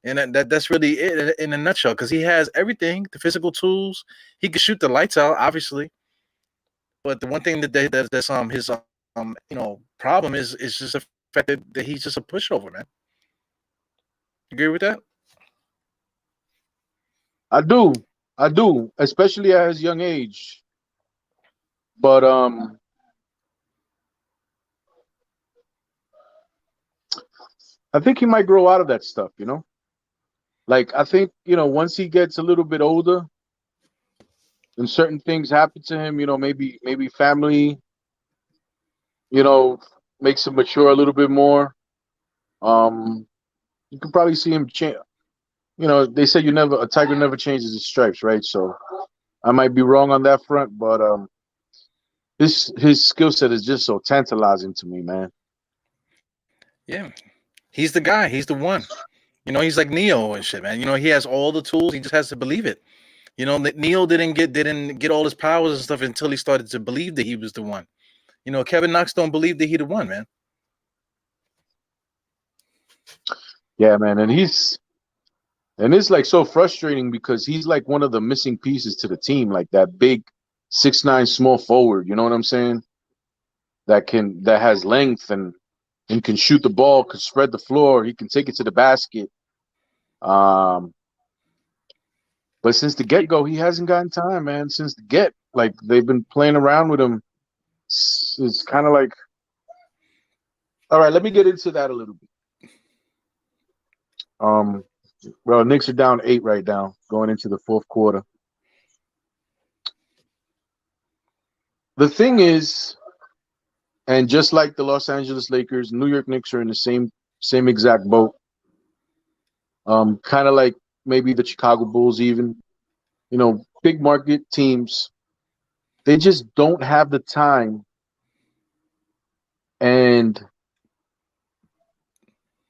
And that's really it in a nutshell. Because he has everything, the physical tools. He can shoot the lights out, obviously. But the one thing that's his problem is just the fact that he's just a pushover, man. You agree with that? I do, especially at his young age. But I think he might grow out of that stuff. Like I think once he gets a little bit older and certain things happen to him, maybe family, makes him mature a little bit more. You can probably see him change. They say a tiger never changes his stripes, right? So I might be wrong on that front, but his skill set is just so tantalizing to me, man. Yeah, he's the guy. He's the one. He's like Neo and shit, man. He has all the tools. He just has to believe it. Neo didn't get all his powers and stuff until he started to believe that he was the one. Kevin Knox don't believe that he the one, man. Yeah, man, and it's like so frustrating because he's like one of the missing pieces to the team, like that big 6'9" small forward. You know what I'm saying? That has length and can shoot the ball, can spread the floor, he can take it to the basket. But since the get-go, he hasn't gotten time, man. Since the get, like they've been playing around with him. It's kind of like, all right, let me get into that a little bit. Well, Knicks are down 8 right now, going into the fourth quarter. The thing is, and just like the Los Angeles Lakers, New York Knicks are in the same exact boat. Kind of like maybe the Chicago Bulls, even, big market teams. They just don't have the time, and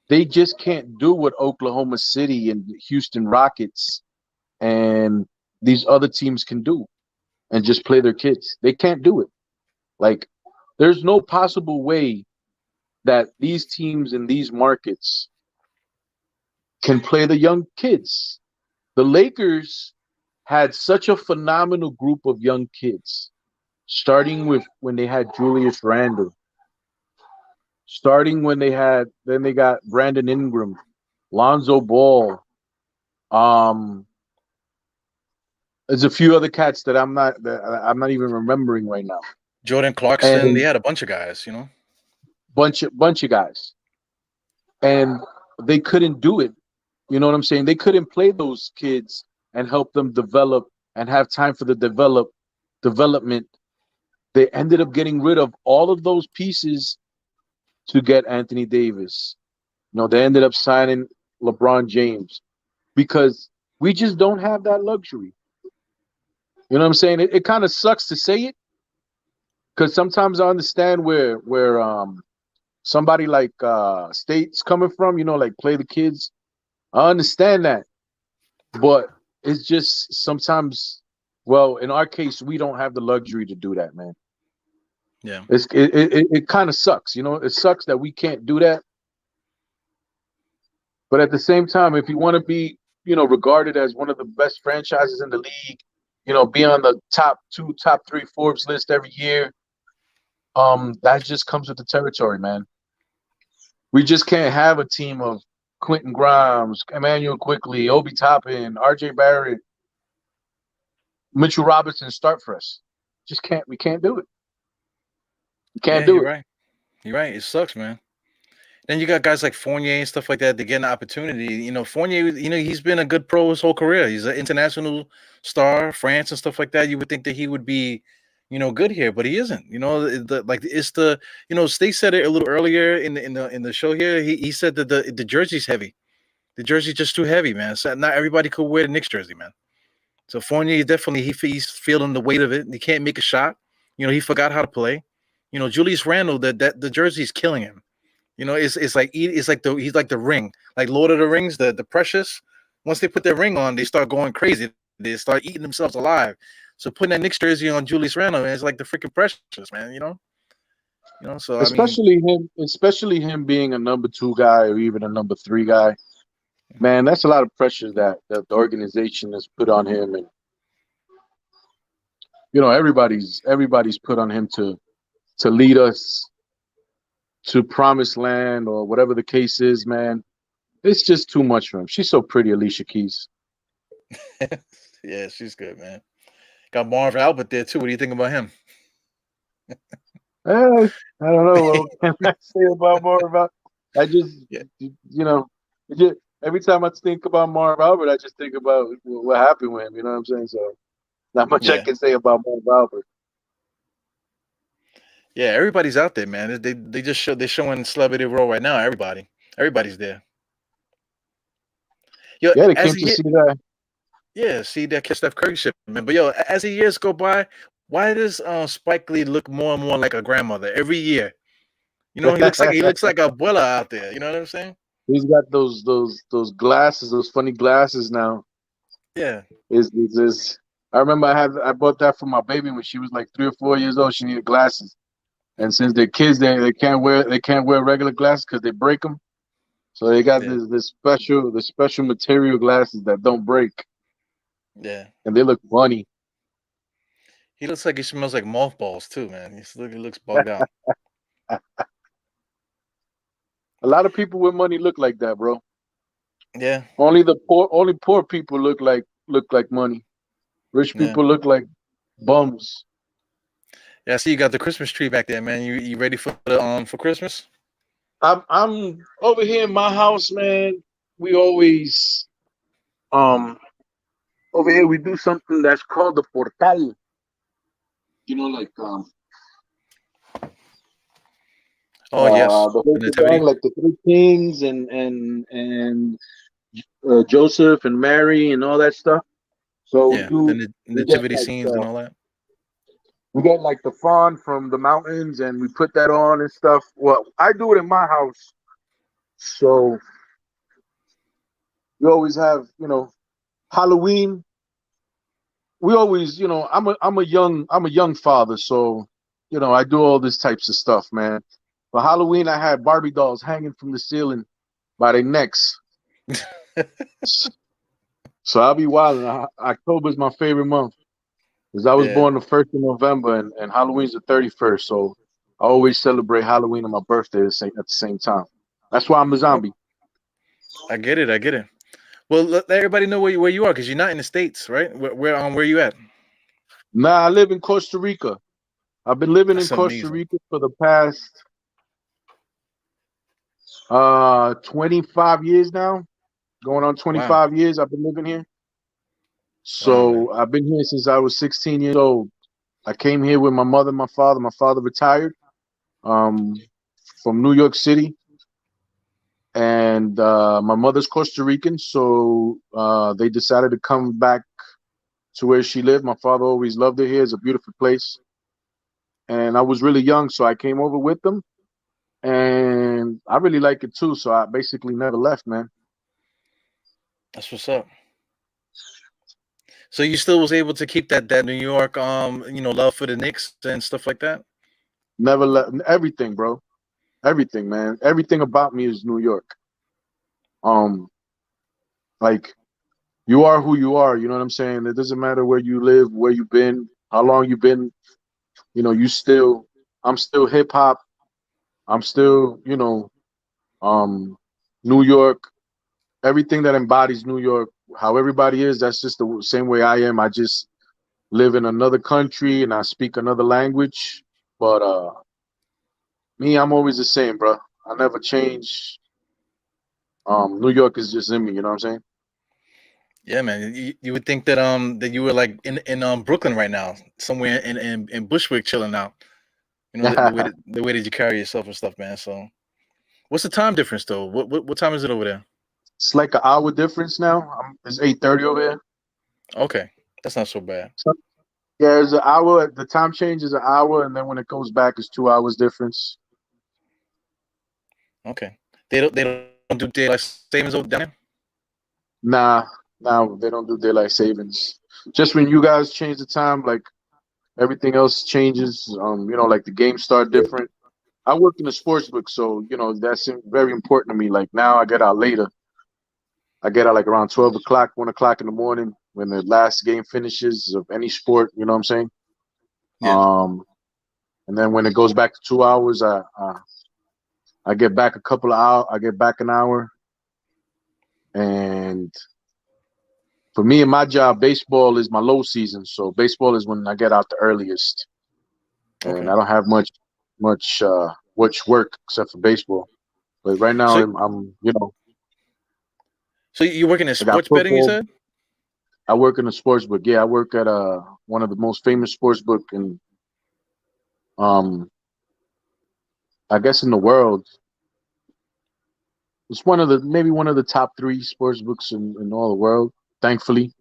they just can't do what Oklahoma City and Houston Rockets and these other teams can do and just play their kids. They can't do it. Like, there's no possible way that these teams in these markets can play the young kids. The Lakers had such a phenomenal group of young kids, starting with when they had Julius Randle, then they got Brandon Ingram, Lonzo Ball. There's a few other cats that I'm not even remembering right now. Jordan Clarkson, they had a bunch of guys, bunch of guys, and they couldn't do it. You know what I'm saying? They couldn't play those kids and help them develop and have time for the development. They ended up getting rid of all of those pieces to get Anthony Davis. They ended up signing LeBron James because we just don't have that luxury. You know what I'm saying? It kind of sucks to say it because sometimes I understand where somebody like State's coming from, like play the kids. I understand that. But it's just sometimes, well, in our case, we don't have the luxury to do that, man. Yeah. It kind of sucks, It sucks that we can't do that. But at the same time, if you want to be, regarded as one of the best franchises in the league, be on the top 2, top 3 Forbes list every year, that just comes with the territory, man. We just can't have a team of Quentin Grimes, Emmanuel Quickly, Obi Toppin, R.J. Barrett, Mitchell Robinson start for us. We can't do it. We can't do it. Right. You're right. It sucks, man. Then you got guys like Fournier and stuff like that. They get an opportunity. Fournier, he's been a good pro his whole career. He's an international star, France and stuff like that. You would think that he would be, good here, but he isn't. Like it's the State said it a little earlier in the show here. He said that the jersey's heavy. The jersey's just too heavy, man. So not everybody could wear the Knicks jersey, man. So Fournier definitely he's feeling the weight of it. He can't make a shot. He forgot how to play. Julius Randle, that the jersey's killing him. It's like he's like the ring, like Lord of the Rings, the Precious. Once they put their ring on, they start going crazy. They start eating themselves alive. So putting that Knicks jersey on Julius Randle, man, it's like the freaking Precious, man. So I mean, Especially him being a number 2 guy or even a number 3 guy. Man, that's a lot of pressure that the organization has put on him, and everybody's put on him to lead us to promised land or whatever the case is, man. It's just too much for him. She's so pretty, Alicia Keys. yeah, she's good, man. Got Marv Albert there too. What do you think about him? I don't know. What can I say about Marv Albert? I just, every time I think about Marv Albert, I just think about what happened with him. You know what I'm saying? So, not much I can say about Marv Albert. Yeah, everybody's out there, man. They just they're showing Celebrity Row right now. Everybody's there. Yo, yeah, they came to see that. Yeah, see that Steph Curry shit, man. But yo, as the years go by, why does Spike Lee look more and more like a grandmother every year? He looks like a abuela out there. You know what I'm saying? He's got those glasses, those funny glasses now. Yeah. I remember I bought that for my baby when she was like 3 or 4 years old. She needed glasses, and since they're kids, they can't wear regular glasses because they break them. So they got this special material glasses that don't break. Yeah. And they look funny. He looks like he smells like mothballs too, man. He looks bugged out. A lot of people with money look like that, bro. Yeah. Only poor people look like money. Rich people look like bums. Yeah, I see you got the Christmas tree back there, man. You ready for Christmas? I'm over here in my house, man. We always over here we do something that's called the portal. Like yes, the whole thing, like the 3 kings and Joseph and Mary and all that stuff. So the nativity scenes and all that. We get like the fawn from the mountains and we put that on and stuff. Well, I do it in my house. So we always have, Halloween. We always, I'm a young father, so I do all these types of stuff, man. For Halloween, I had Barbie dolls hanging from the ceiling by their necks. So I'll be wilding. October is my favorite month because I was born the 1st of November and Halloween's the 31st. So I always celebrate Halloween and my birthday at the same time. That's why I'm a zombie. I get it. Well, let everybody know where you are because you're not in the States, right? Where are you at? Nah, I live in Costa Rica. I've been living in Costa Rica for the past 25 years now. Going on 25 years I've been living here. So I've been here since I was 16 years old. I came here with my mother and my father. My father retired from New York City. And my mother's Costa Rican, so they decided to come back to where she lived. My father always loved it here. It's a beautiful place. And I was really young, so I came over with them. And I really like it too, so I basically never left, man. That's what's up. So you still was able to keep that New York, love for the Knicks and stuff like that? Never left. Everything, bro. Everything, man. Everything about me is New York. Like you are who you are. You know what I'm saying? It doesn't matter where you live, where you've been, how long you've been. I'm still hip hop. I'm still, New York. Everything that embodies New York, how everybody is, that's just the same way I am. I just live in another country and I speak another language. But me, I'm always the same, bro. I never change. New York is just in me, you know what I'm saying? Yeah, man. You would think that you were like in Brooklyn right now, somewhere in Bushwick chilling out. You know the way that you carry yourself and stuff, man. So what's the time difference though? What time is it over there? It's like an hour difference now. It's 8:30 over here. Okay, that's not so bad. So, yeah, it's an hour. The time change is an hour, and then when it goes back, it's 2 hours difference. Okay, they don't do daylight savings over down there. Nah, nah, they don't do daylight savings. Just when you guys change the time, like everything else changes. Like the games start different. I work in a sports book, so that's very important to me. Like now, I get out later. I get out like around 12 o'clock, 1 o'clock in the morning when the last game finishes of any sport. You know what I'm saying? Yeah. And then when it goes back to 2 hours, I get back a couple of hours. I get back an hour, and for me and my job, baseball is my low season. So baseball is when I get out the earliest, and Okay. I don't have much work except for baseball. But right now, So so you're working in I got sports betting, you football. said? I work in a sports book. Yeah, I work at one of the most famous sports book in um I guess in the world. It's maybe one of the top three sports books in all the world. Thankfully,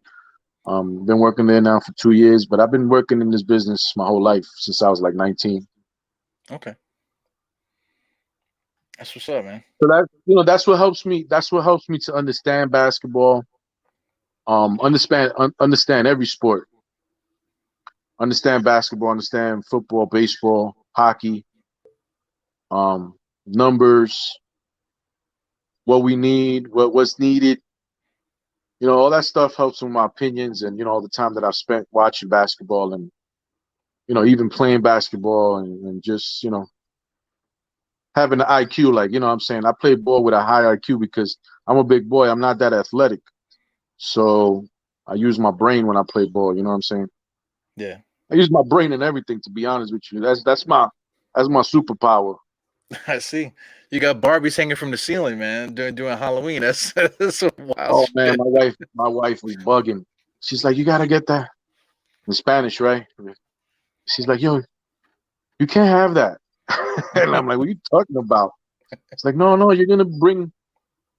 been working there now for 2 years, but I've been working in this business my whole life since I was like 19. Okay, that's what's up, man. So that's what helps me. That's what helps me to understand basketball. Understand every sport. Understand basketball. Understand football, baseball, hockey. Numbers, what we need, what's needed. All that stuff helps with my opinions and all the time that I've spent watching basketball and even playing basketball and just having the IQ. Like what I'm saying, I play ball with a high IQ because I'm a big boy. I'm not that athletic, so I use my brain when I play ball. You know what I'm saying? Yeah. I use my brain in everything. To be honest with you, that's my superpower. I see. You got Barbies hanging from the ceiling, man, during Halloween. That's some wild Oh man, shit. my wife was bugging. She's like, you gotta get that in Spanish, right? She's like, yo, you can't have that. And I'm like, what are you talking about? It's like, no, no, you're gonna bring.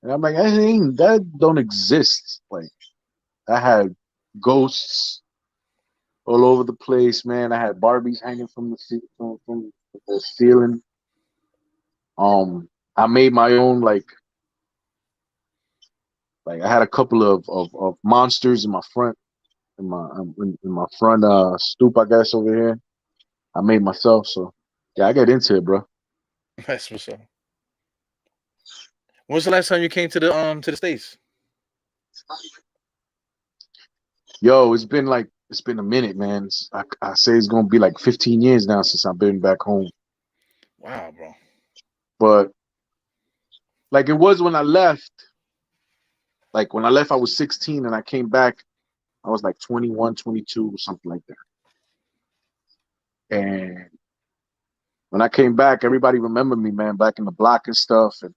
And I'm like, that don't exist. Like, I had ghosts all over the place, man. I had Barbies hanging from from the ceiling. I made my own like I had a couple of monsters in my front in my front stoop, I guess, over here. I made myself, so yeah, I get into it, bro. That's what's up. When was the last time you came to the States? Yo, it's been a minute, man. I say it's gonna be like 15 years now since I've been back home. Wow, bro. But like it was when I left. Like when I left, I was 16, and I came back, I was like 21, 22, or something like that. And when I came back, everybody remembered me, man, back in the block and stuff. And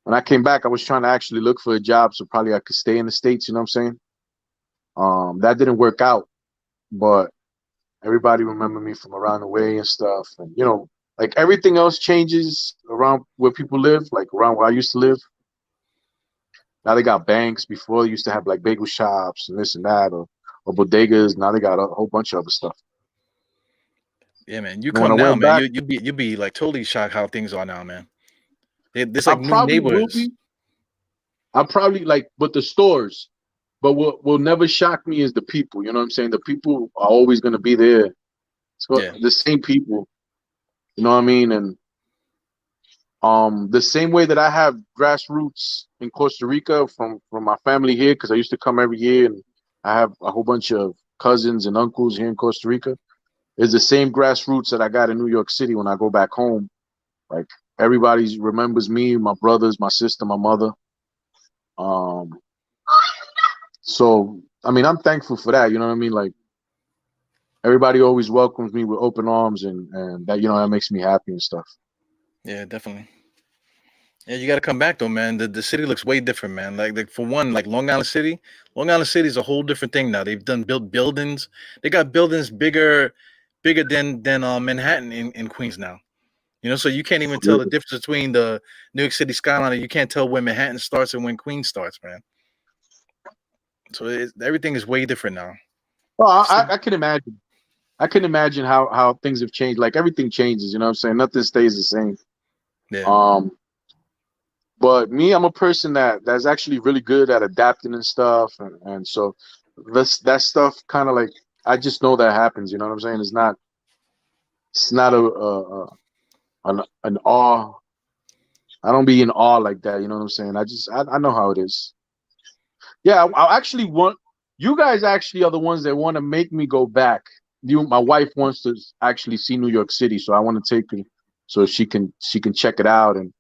when I came back, I was trying to actually look for a job so probably I could stay in the States. You know what I'm saying? That didn't work out, but everybody remembered me from around the way and stuff. And like everything else changes around where people live, like around where I used to live. Now they got banks. Before they used to have like bagel shops and this and that, or bodegas. Now they got a whole bunch of other stuff. Yeah, man. You And when I come now, went man. back, You be like totally shocked how things are now, man. There's I like new probably will neighborhoods. be. I probably but the stores. But what will never shock me is the people. You know what I'm saying? The people are always going to be there. Yeah. The same people. You know what I mean? And the same way that I have grassroots in Costa Rica from my family here, because I used to come every year, and I have a whole bunch of cousins and uncles here in Costa Rica. Is the same grassroots that I got in New York City when I go back home. Like everybody remembers me, my brothers, my sister, my mother. Um, so I mean, I'm thankful for that. You know what I mean? Like everybody always welcomes me with open arms, and that that makes me happy and stuff. Yeah, definitely. Yeah, you got to come back though, man. The city looks way different, man. Like for one, like Long Island City is a whole different thing now. They've done built buildings. They got buildings bigger than Manhattan in Queens now. So you can't even tell the difference between the New York City skyline. And you can't tell when Manhattan starts and when Queens starts, man. So everything is way different now. Well, Still, I can imagine. I can imagine how things have changed. Like everything changes, you know what I'm saying? Nothing stays the same. yeah, Um, but me, I'm a person that's actually really good at adapting and stuff, and so that stuff kind of like I just know that happens. You know what I'm saying? It's not an awe. I don't be in awe like that. You know what I'm saying? I know how it is. Yeah, I actually want you guys actually are the ones that want to make me go back. My wife wants to actually see New York City, so I want to take her so she can check it out, and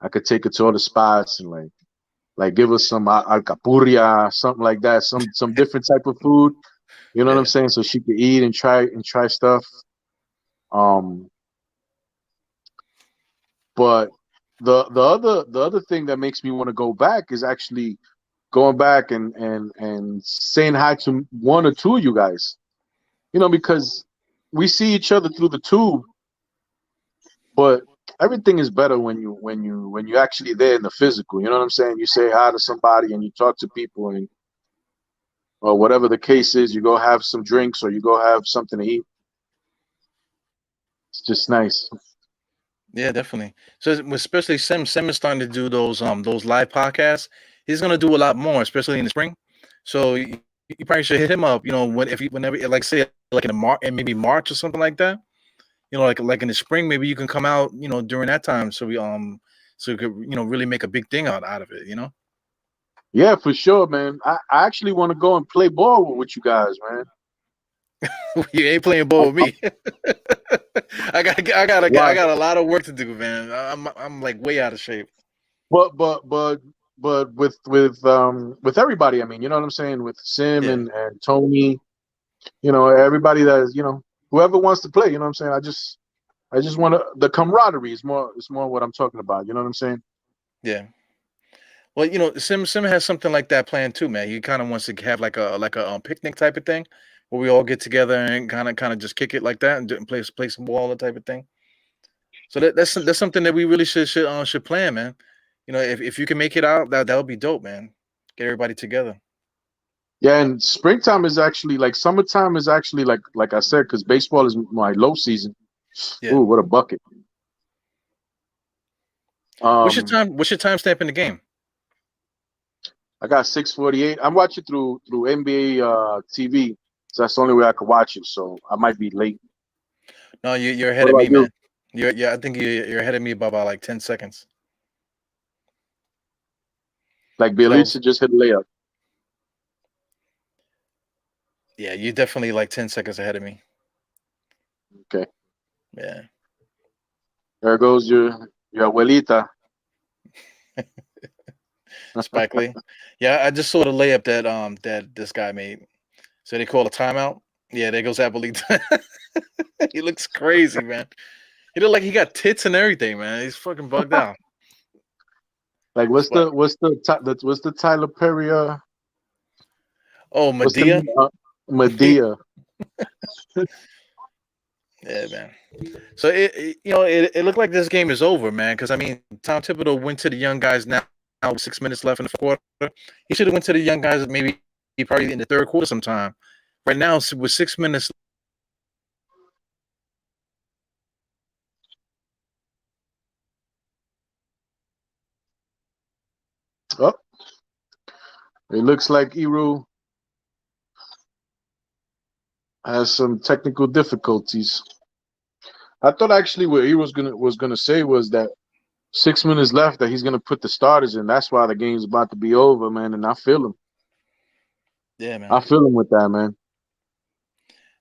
I could take her to all the spots and like give her some alcapurria, something like that, some different type of food. You know what I'm yeah, saying? So she could eat and try stuff. Um, but the other thing that makes me want to go back is actually going back and saying hi to one or two of you guys. Because we see each other through the tube, but everything is better when you actually there in the physical. You know what I'm saying? You say hi to somebody and you talk to people and or whatever the case is, you go have some drinks or you go have something to eat. It's just nice. yeah, definitely. So especially Sim is starting to do those live podcasts. He's gonna do a lot more, especially in the spring. So you probably should hit him up. Whenever like say like in maybe March or something like that. Like in the spring, maybe you can come out. During that time, so we could really make a big thing out of it. Yeah, for sure, man. I actually want to go and play ball with you guys, man. You ain't playing ball with I'm, me. I why? got a lot of work to do, man. I'm like way out of shape. But with everybody, I mean, you know what I'm saying? With Sim Yeah, and Tony, everybody that is, whoever wants to play, you know what I'm saying? I just want to the camaraderie is more what I'm talking about, you know what I'm saying? yeah. Well, Sim has something like that planned too, man. He kind of wants to have like a picnic type of thing, where we all get together and kind of just kick it like that and play some ball, that type of thing. So that's something that we really should plan, man. If you can make it out, that would be dope, man. Get everybody together. Yeah, and springtime is actually like summertime is actually like I said, because baseball is my low season. Yeah. Ooh, what a bucket. Um What's your time stamp in the game? I got 6:48. I'm watching through NBA TV. So that's the only way I could watch it. So I might be late. No, you're ahead What of about me, man. you? I think you're ahead of me by about like 10 seconds. Like So that was Bielitsa just hit a layup. yeah, you're definitely like 10 seconds ahead of me. Okay. Yeah. There goes your abuelita. Spike Lee. Yeah, I just saw the layup that this guy made. So they call a timeout. Yeah, there goes Abuelita. He looks crazy, man. He look like he got tits and everything, man. He's fucking bugged out. Like Spike. what's the Tyler Perry Oh, what's the Medea. name? Medea. Yeah, man. So it looked like this game is over, man. Because I mean, Tom Thibodeau went to the young guys now. With 6 minutes left in the fourth quarter. He should have went to the young guys maybe probably in the third quarter sometime. Right now, with 6 minutes. Oh, it looks like Eru has some technical difficulties. I thought actually what he was gonna say was that 6 minutes left that he's gonna put the starters in. That's why the game's about to be over, man. And I feel him. Yeah, man. I feel him with that, man.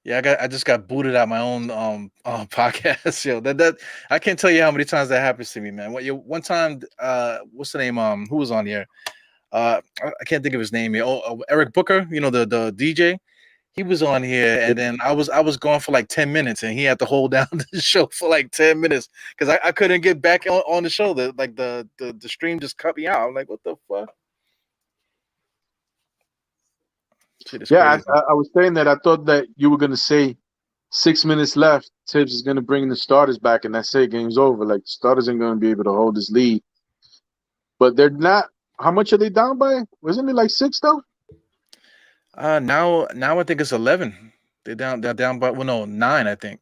Yeah, I just got booted out my own podcast. That I can't tell you how many times that happens to me, man. One time, what's the name? Who was on here? I can't think of his name. Eric Booker, the DJ. He was on here, and then I was gone for like 10 minutes, and he had to hold down the show for like 10 minutes because I couldn't get back on the show. The stream just cut me out. I'm like, what the fuck? Shit is Yeah, crazy. I was saying that I thought that you were gonna say 6 minutes left. Tibbs is gonna bring the starters back, and that's it. Game's over. Like the starters ain't gonna be able to hold this lead. But they're not. How much are they down by? Wasn't it like 6 though? Now I think it's 11. They're down by, well, no, 9, I think.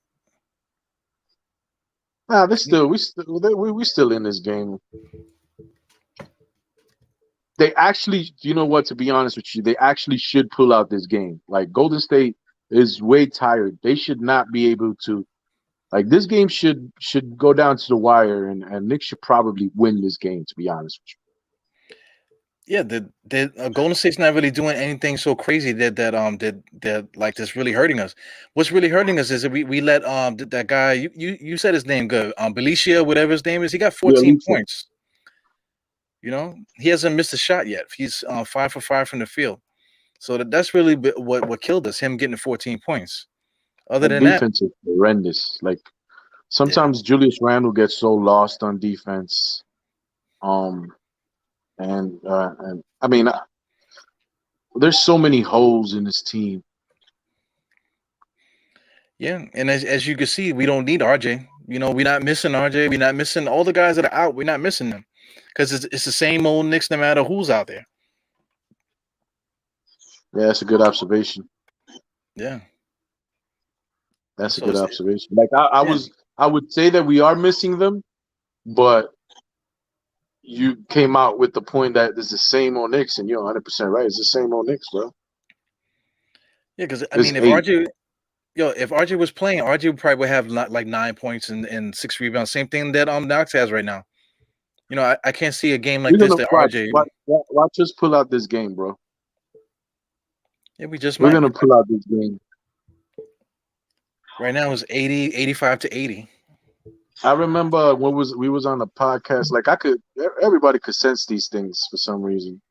Nah, we still in this game. They actually, you know what? To be honest with you, they actually should pull out this game. Like Golden State is way tired. They should not be able to. Like this game should go down to the wire, and Knicks should probably win this game. To be honest with Yeah, the Golden State's not really doing anything so crazy that like that's really hurting us. What's really hurting us is that we let that guy, you said his name good, Belicia, whatever his name is, he got you. 14 Yeah, points. You know, he hasn't missed a shot yet. He's 5 for 5 from the field. So that's really what killed us, him getting 14 points. Other that than that, defense is horrendous. Like yeah. sometimes Julius Randle gets so lost on defense. And I mean, there's so many holes in this team. Yeah, and as you can see, we don't need RJ. You know, we're not missing RJ. We're not missing all the guys that are out. We're not missing them because it's the same old Knicks no matter who's out there. Yeah, that's a good observation. Yeah, That's a so good observation. Like I would say that we are missing them, but you came out with the point that it's the same old Knicks, and you're 100% right. It's the same old Knicks, bro. yeah, because I It's mean, eight. if RJ was playing, RJ would probably have like 9 points and 6 rebounds. Same thing that Knox has right now. You know, I can't see a game like We're this gonna that RJ. watch us pull out this game, bro. Yeah, we just We're might. gonna pull out this game. Right now it's 85 to 80. I remember when we was on the podcast. Like everybody could sense these things for some reason.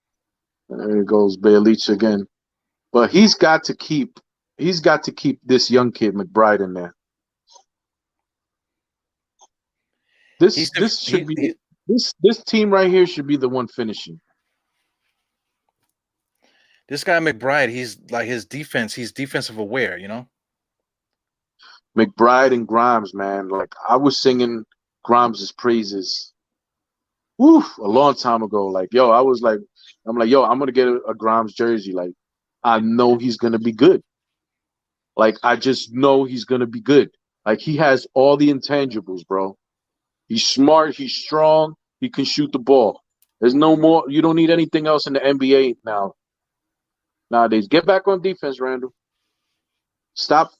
And there goes Bjelica again, but he's got to keep this young kid McBride in there. This should be this team right here should be the one finishing. This guy McBride, he's like he's defensive aware, you know. McBride and Grimes, man. Like I was singing Grimes' praises. A long time ago. Like, yo, I'm like, yo, I'm gonna get a Grimes jersey. Like, I know he's gonna be good. Like, I just know he's gonna be good. Like, he has all the intangibles, bro. He's smart, he's strong, he can shoot the ball. There's no more, you don't need anything else in the NBA now. Nowadays. Get back on defense, Randall. Stop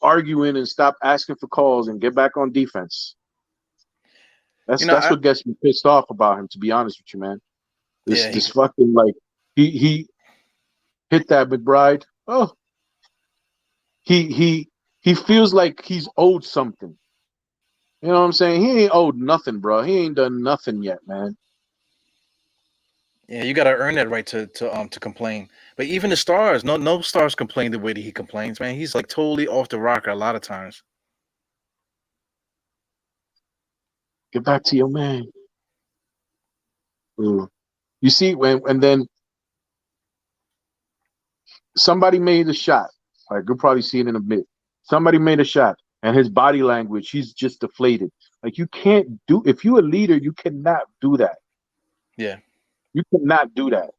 arguing and stop asking for calls and get back on defense. That's what gets me pissed off about him, to be honest with you, man. This fucking like he hit that McBride. Oh, he feels like he's owed something. You know what I'm saying? He ain't owed nothing, bro. He ain't done nothing yet, man. Yeah, you got to earn that right to complain. But even the stars, no stars complain the way that he complains, man. He's like totally off the rocker a lot of times. Get back to your man. Ooh. You see, and then somebody made a shot. Like you'll probably see it in a bit. Somebody made a shot, and his body language, he's just deflated. Like you can't do. If you're a leader, you cannot do that. Yeah. You cannot do that.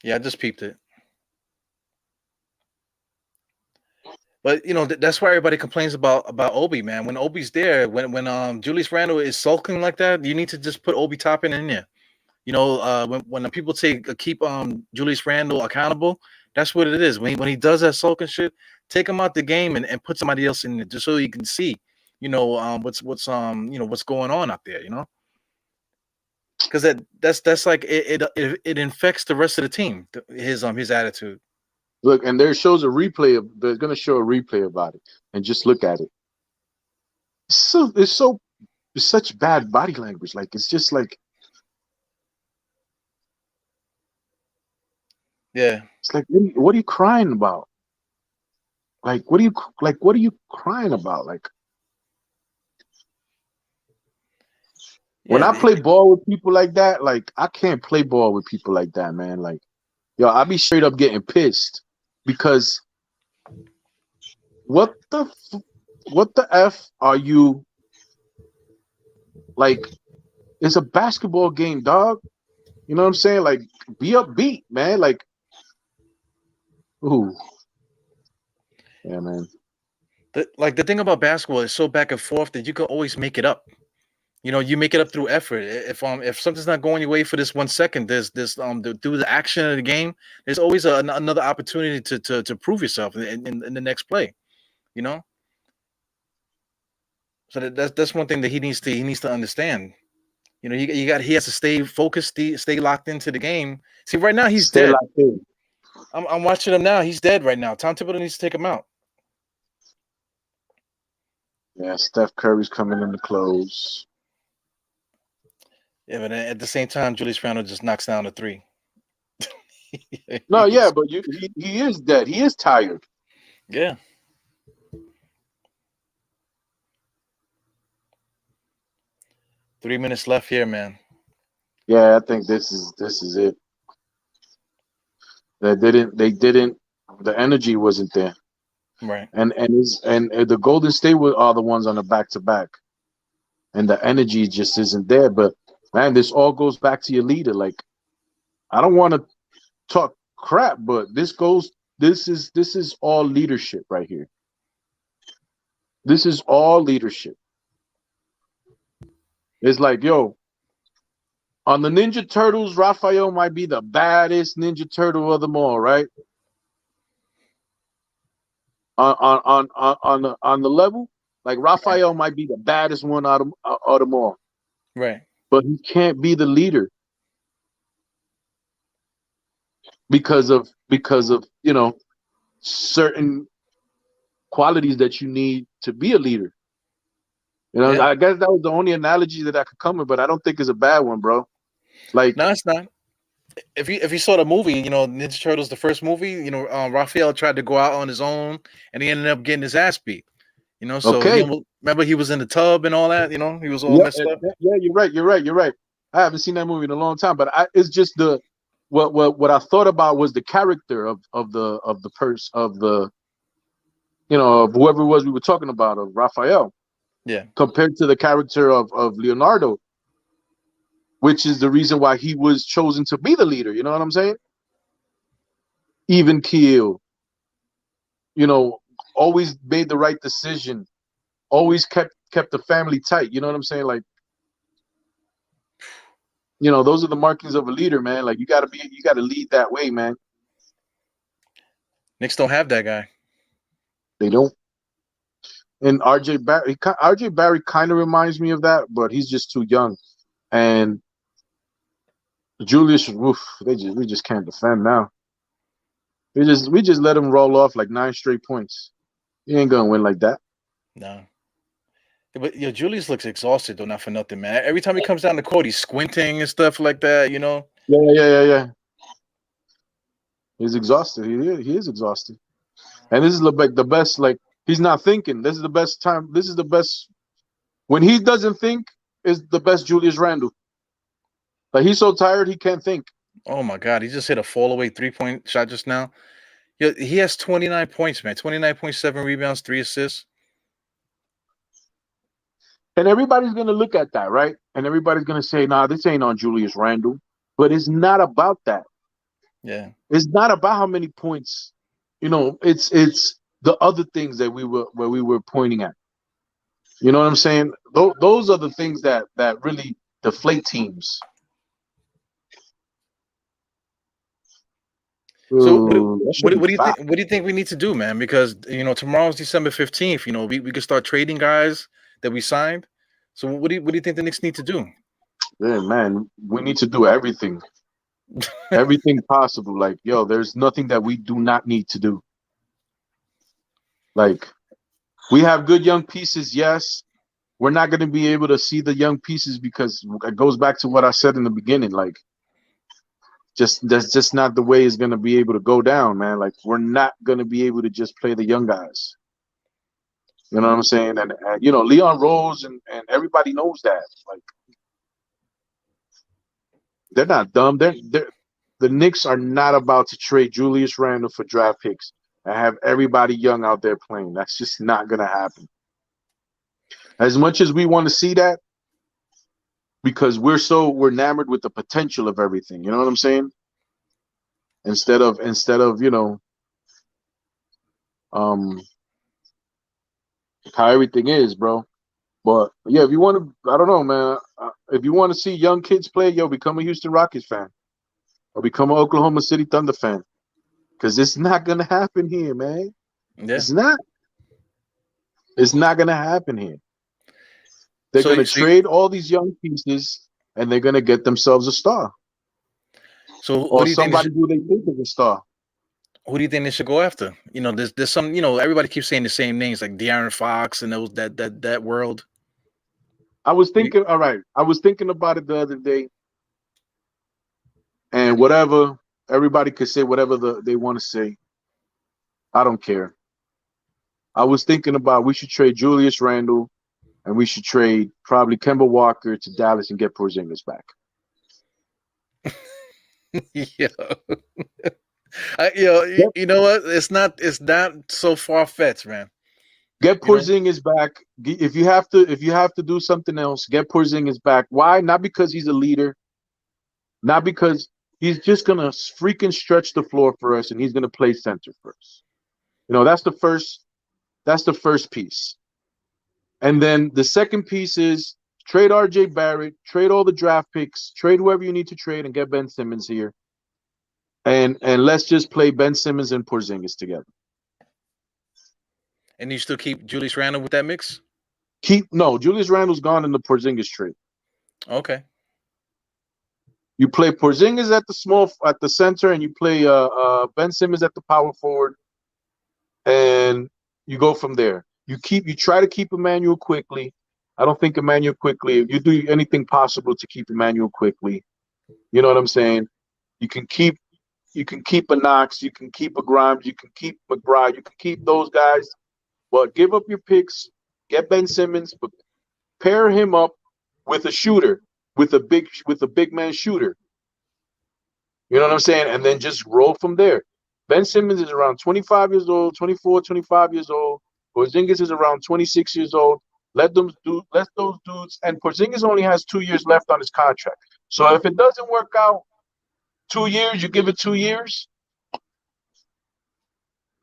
Yeah, I just peeped it. But you know that's why everybody complains about Obi, man. When Obi's there, when Julius Randle is sulking like that, you need to just put Obi Toppin in there. You know, when the people keep Julius Randle accountable, that's what it is. When he does that sulking shit, take him out the game and put somebody else in it just so you can see, you know, what's going on out there, you know. Because that's like it infects the rest of the team. His attitude. Look, and there shows a replay of. They're gonna show a replay about it, and just look at it. It's such bad body language. Like it's just like. Yeah. It's like, what are you crying about? Like, what are you crying about? Like, when Yeah, I play ball with people like that, like, I can't play ball with people like that, man. Like, yo, I be straight up getting pissed because what the f are you like? It's a basketball game, dog. You know what I'm saying? Like, be upbeat, man. Like, ooh, yeah, man. the thing about basketball is so back and forth that you can always make it up. You know, you make it up through effort. If something's not going your way for this 1 second, through the action of the game, there's always another opportunity to prove yourself in the next play. You know, so that's one thing that he needs to understand. You know, he has to stay focused, stay locked into the game. See, right now he's Stay dead. locked in. I'm watching him now. He's dead right now. Tom Thibodeau needs to take him out. Yeah, Steph Curry's coming in the close. Yeah, but at the same time, Julius Randle just knocks down a three. No, yeah, but he is dead. He is tired. Yeah. Three minutes left here, man. Yeah, I think this is it. They didn't. The energy wasn't there, Right. and the Golden State are the ones on the back to back, and the energy just isn't there. But man, this all goes back to your leader. Like, I don't want to talk crap, but this is all leadership right here. This is all leadership. It's like, yo, on the Ninja Turtles, Raphael might be the baddest Ninja Turtle of them all, right? On the level, like Raphael might be the baddest one out of them all, Right. but he can't be the leader because of certain qualities that you need to be a leader. You know, Yeah. I guess that was the only analogy that I could come with, but I don't think it's a bad one, bro. Like, No, it's not. If you saw the movie, you know, Ninja Turtles, the first movie, you know, Raphael tried to go out on his own, and he ended up getting his ass beat. You know, so okay, remember he was in the tub and all that. You know, he was all yeah, messed up. yeah, you're right. I haven't seen that movie in a long time, but it's just what I thought about was the character of whoever it was we were talking about, of Raphael, Yeah. compared to the character of Leonardo, which is the reason why he was chosen to be the leader. You know what I'm saying? Even keel, you know, always made the right decision, always kept the family tight. You know what I'm saying? Like, you know, those are the markings of a leader, man. Like, you gotta lead that way, man. Knicks don't have that guy. They don't. And RJ Barry kind of reminds me of that, but he's just too young. And Julius, we just can't defend now. We just let him roll off like 9 straight points. He ain't gonna win like that. No. But Julius looks exhausted though, not for nothing, man. Every time he comes down the court, he's squinting and stuff like that. You know. Yeah. He's exhausted. He is exhausted. And this is like the best. Like, he's not thinking. This is the best time. This is the best. When he doesn't think, is the best Julius Randle. Like, he's so tired he can't think. Oh my God, he just hit a fall away 3-point shot just now. Yeah, he has 29 points, man. 29.7 rebounds, 3 assists. And everybody's gonna look at that, right? And everybody's gonna say, "Nah, this ain't on Julius Randle." But it's not about that. Yeah. It's not about how many points. You know, it's the other things that we were pointing at. You know what I'm saying? Those are the things that really deflate teams. So Ooh, that should be what do you fast. think? What do you think we need to do, man? Because tomorrow's December 15th. You know, we can start trading guys that we signed. So what do you think the Knicks need to do? Yeah, man, we need to do everything. Everything possible. Like, yo, there's nothing that we do not need to do. Like, we have good young pieces, yes. We're not going to be able to see the young pieces because it goes back to what I said in the beginning. Like, That's just not the way it's gonna be able to go down, man. Like we're not gonna be able to just play the young guys. You know what I'm saying? And you know, Leon Rose and everybody knows that. Like they're not dumb. They're the Knicks are not about to trade Julius Randle for draft picks and have everybody young out there playing. That's just not gonna happen. As much as we want to see that, because we're enamored with the potential of everything. You know what I'm saying? Instead of um how everything is, bro. But yeah, if you want to, I don't know, man. If you want to see young kids play, yo, become a Houston Rockets fan or become an Oklahoma City Thunder fan, because it's not gonna happen here, man. Yeah. It's not. It's not gonna happen here. They're So, gonna so, you- trade all these young pieces, and they're gonna get themselves a star so or somebody who they think is a star. who do you think they should go after? You know, there's some. You know, everybody keeps saying the same names like De'Aaron Fox and those that world. I was thinking, all right. I was thinking about it the other day, and whatever everybody could say, whatever they want to say, I don't care. I was thinking about we should trade Julius Randle, and we should trade probably Kemba Walker to Dallas and get Porzingis back. Yeah. You know what? It's not so far fetched, man. Get You know? Porzingis back. If you have to do something else, get Porzingis back. Why? Not because he's a leader, not because he's just gonna freaking stretch the floor for us, and he's gonna play center first. You know, that's the first piece. And then the second piece is trade RJ Barrett, trade all the draft picks, trade whoever you need to trade, and get Ben Simmons here. And let's just play Ben Simmons and Porzingis together. And you still keep Julius Randle with that mix? Julius Randle's gone in the Porzingis trade. Okay. You play Porzingis at the center, and you play Ben Simmons at the power forward, and you go from there. You try to keep Emmanuel Quickly. I don't think Emmanuel Quickly. If you do anything possible to keep Emmanuel Quickly, you know what I'm saying. You can keep a Knox, you can keep a Grimes, you can keep McBride, you can keep those guys, but give up your picks, get Ben Simmons, but pair him up with a shooter, with a big man shooter. You know what I'm saying? And then just roll from there. Ben Simmons is around 25 years old, 24, 25 years old. Porzingis is around 26 years old. Let those dudes, and Porzingis only has 2 years left on his contract. So if it doesn't work out 2 years, you give it 2 years,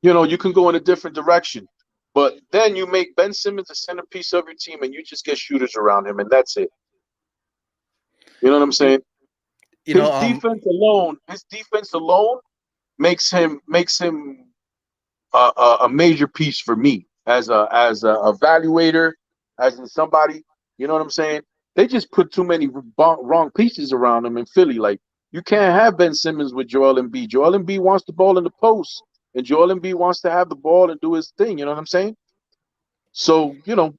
you know, you can go in a different direction. But then you make Ben Simmons the centerpiece of your team, and you just get shooters around him, and that's it. You know what I'm saying? His defense alone makes him a major piece for me as a evaluator, as in somebody. You know what I'm saying? They just put too many wrong pieces around him in Philly. Like you can't have Ben Simmons with Joel Embiid. Joel Embiid wants the ball in the post, and Joel Embiid wants to have the ball and do his thing. You know what I'm saying? So you know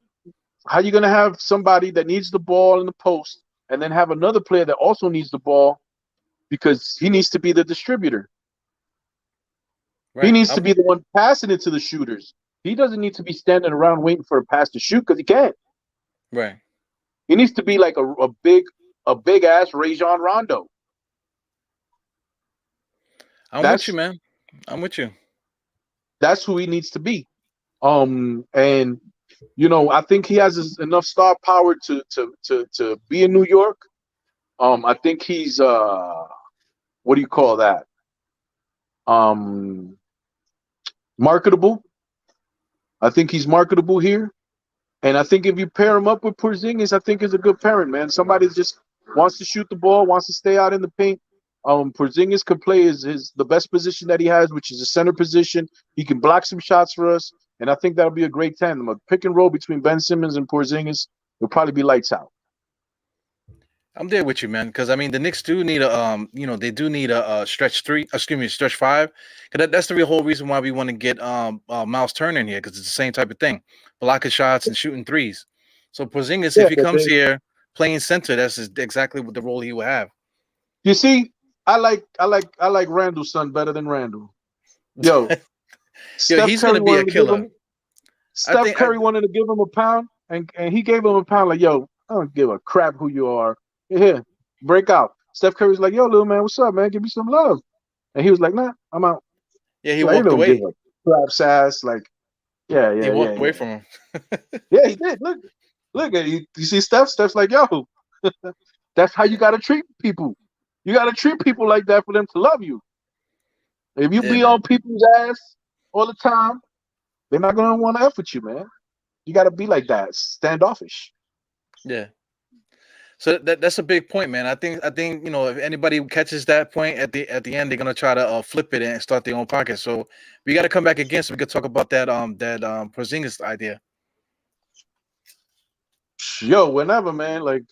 how you gonna have somebody that needs the ball in the post, and then have another player that also needs the ball because he needs to be the distributor. Right. He needs to be the one passing it to the shooters. He doesn't need to be standing around waiting for a pass to shoot because he can't. Right. He needs to be like a big ass Rajon Rondo. I'm with you, man. I'm with you. That's who he needs to be. And you know, I think he has enough star power to be in New York. I think he's what do you call that? Marketable. I think he's marketable here. And I think if you pair him up with Porzingis, I think it's a good pairing, man. Somebody just wants to shoot the ball, wants to stay out in the paint. Porzingis can play the best position that he has, which is a center position. He can block some shots for us, and I think that'll be a great tandem. A pick and roll between Ben Simmons and Porzingis will probably be lights out. I'm there with you, man. Because I mean, the Knicks do need they do need a stretch five. Because that's the whole reason why we want to get Miles Turner in here, because it's the same type of thing, blocking shots and shooting threes. So Porzingis, if he comes here playing center, that's exactly what the role he will have. You see, I like Randall's son better than Randall. Yo, Yo, Steph he's gonna Curry be a wanted to give killer. him Steph Curry wanted to give him a pound, and he gave him a pound. Like, yo, I don't give a crap who you are. Here, break out. Steph Curry's like, yo, little man, what's up, man? Give me some love. And he was like, nah, I'm out. Yeah, he Like, he walked don't give away. a crap's ass. Like, yeah, He yeah, yeah, walked away yeah. from him. Yeah, he did. Look at you see Steph. Steph's like, yo, that's how you gotta treat people. You gotta treat people like that for them to love you. If you Yeah, be man. on people's ass all the time, they're not gonna want to F with you, man. You gotta be like that, standoffish. Yeah. So that's a big point, man. I think if anybody catches that point at the end, they're gonna try to flip it and start their own pocket. So we got to come back again so we can talk about that Porzingis idea. Yo, whenever, man. Like,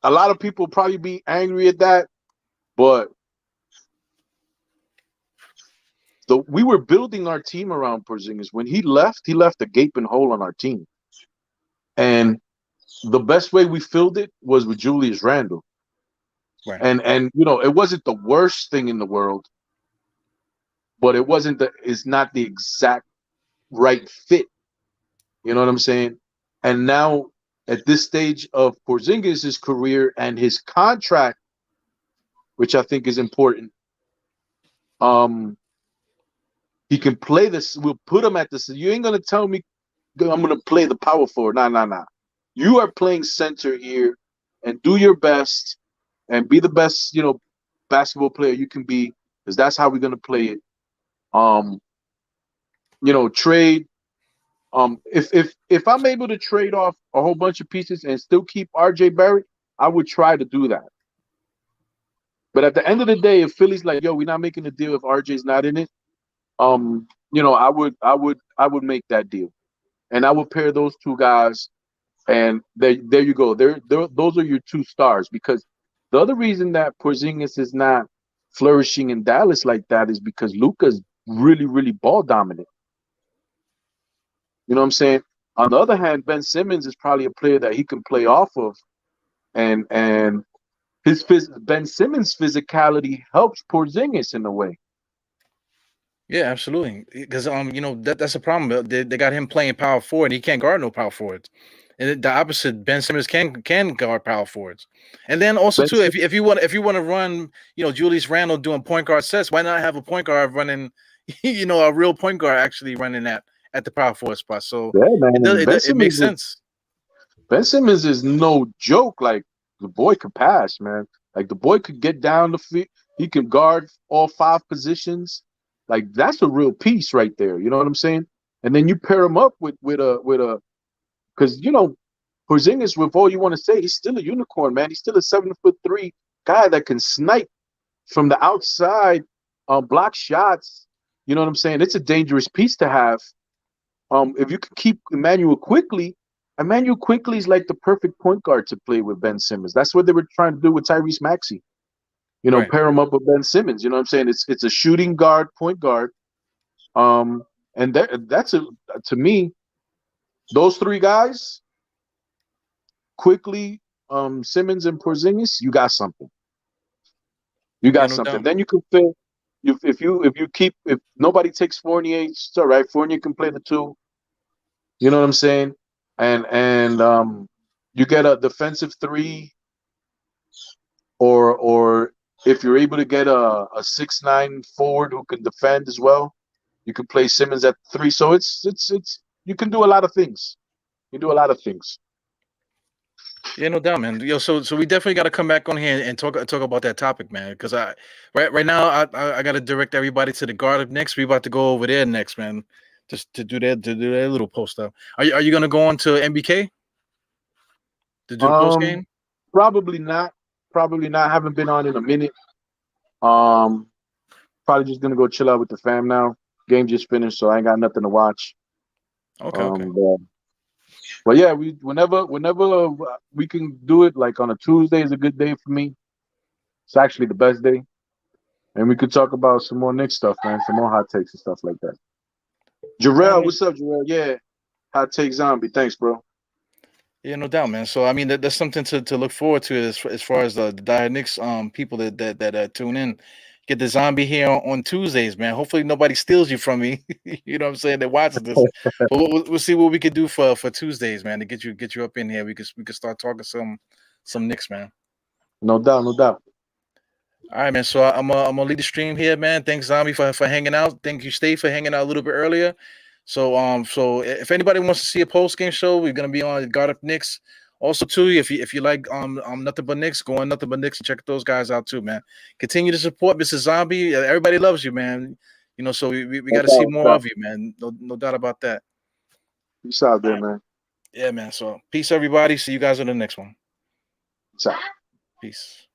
a lot of people probably be angry at that, but we were building our team around Porzingis. When he left a gaping hole on our team, and the best way we filled it was with Julius Randle. Right. And it wasn't the worst thing in the world, but it's not the exact right fit. You know what I'm saying? And now at this stage of Porzingis' career and his contract, which I think is important, he can play this. We'll put him at this. You ain't gonna tell me I'm gonna play the power forward. Nah, nah, nah. You are playing center here, and do your best and be the best, basketball player you can be, because that's how we're gonna play it. Um, trade. If I'm able to trade off a whole bunch of pieces and still keep RJ Barrett, I would try to do that. But at the end of the day, if Philly's like, yo, we're not making a deal if RJ's not in it, I would make that deal. And I would pair those two guys, and there you go. Those are your two stars. Because the other reason that Porzingis is not flourishing in Dallas like that is because Luka's really, really ball dominant. You know what I'm saying? On the other hand, Ben Simmons is probably a player that he can play off of, and Ben Simmons' physicality helps Porzingis in a way. Yeah, absolutely. Because that's a problem. They got him playing power forward. And he can't guard no power forwards. And the opposite, Ben Simmons can guard power forwards. And then also Ben too, if you want to run, Julius Randle doing point guard sets, why not have a point guard running, a real point guard actually running at the power forward spot? So Yeah, man. it does And it makes sense. Ben Simmons is no joke. Like, the boy could pass, man. Like, the boy could get down the field. He can guard all five positions. Like, that's a real piece right there. You know what I'm saying? And then you pair him up with a because Porzingis, with all you want to say, he's still a unicorn, man. He's still a 7'3" guy that can snipe from the outside, block shots. You know what I'm saying? It's a dangerous piece to have. If you can keep Emmanuel Quickly is like the perfect point guard to play with Ben Simmons. That's what they were trying to do with Tyrese Maxey. Right. Pair him up with Ben Simmons. You know what I'm saying? It's a shooting guard, point guard. And that's to me, those three guys, Quickly, Simmons, and Porzingis, you got something. You Yeah, got no something. doubt. Then you can fit. If nobody takes Fournier, it's all right. Fournier can play the two. You know what I'm saying? And you get a defensive three, or if you're able to get a 6'9" forward who can defend as well, you can play Simmons at three. So it's you can do a lot of things. You do a lot of things. Yeah, no doubt, man. So we definitely got to come back on here and talk about that topic, man. Because right now I got to direct everybody to the guard of next. We about to go over there next, man. Just to do their little post up. Are you gonna go on to MBK to do the post game? Probably not. Probably not. Haven't been on in a minute. Um, Probably just gonna go chill out with the fam now. Game just finished, so I ain't got nothing to watch. Okay. But yeah, whenever we can do it, like on a Tuesday is a good day for me. It's actually the best day, and we could talk about some more Knicks stuff, man. Some more hot takes and stuff like that. Jarrell, what's up, Jarrell? Yeah, hot take zombie. Thanks, bro. Yeah, no doubt, man. So I mean, that's something to look forward to as far as the Dire Knicks people that tune in. Get the zombie here on Tuesdays, man. Hopefully nobody steals you from me. You know what I'm saying? That watches this. But we'll see what we could do for Tuesdays, man, to get you up in here. We could start talking some Knicks, man. No doubt, no doubt. All right, man. So I'm gonna lead the stream here, man. Thanks, Zombie, for hanging out. Thank you, Steve, for hanging out a little bit earlier. So if anybody wants to see a post game show, we're gonna be on Guard Up Knicks. Also, too, if you like nothing but Knicks, go on nothing but Knicks and check those guys out too, man. Continue to support Mr. Zombie. Everybody loves you, man. You know, so we No got to see doubt, no more doubt. of you, man. No doubt about that. Peace out All there, right. man. Yeah, man. So peace, everybody. See you guys on the next one. Peace out. Peace.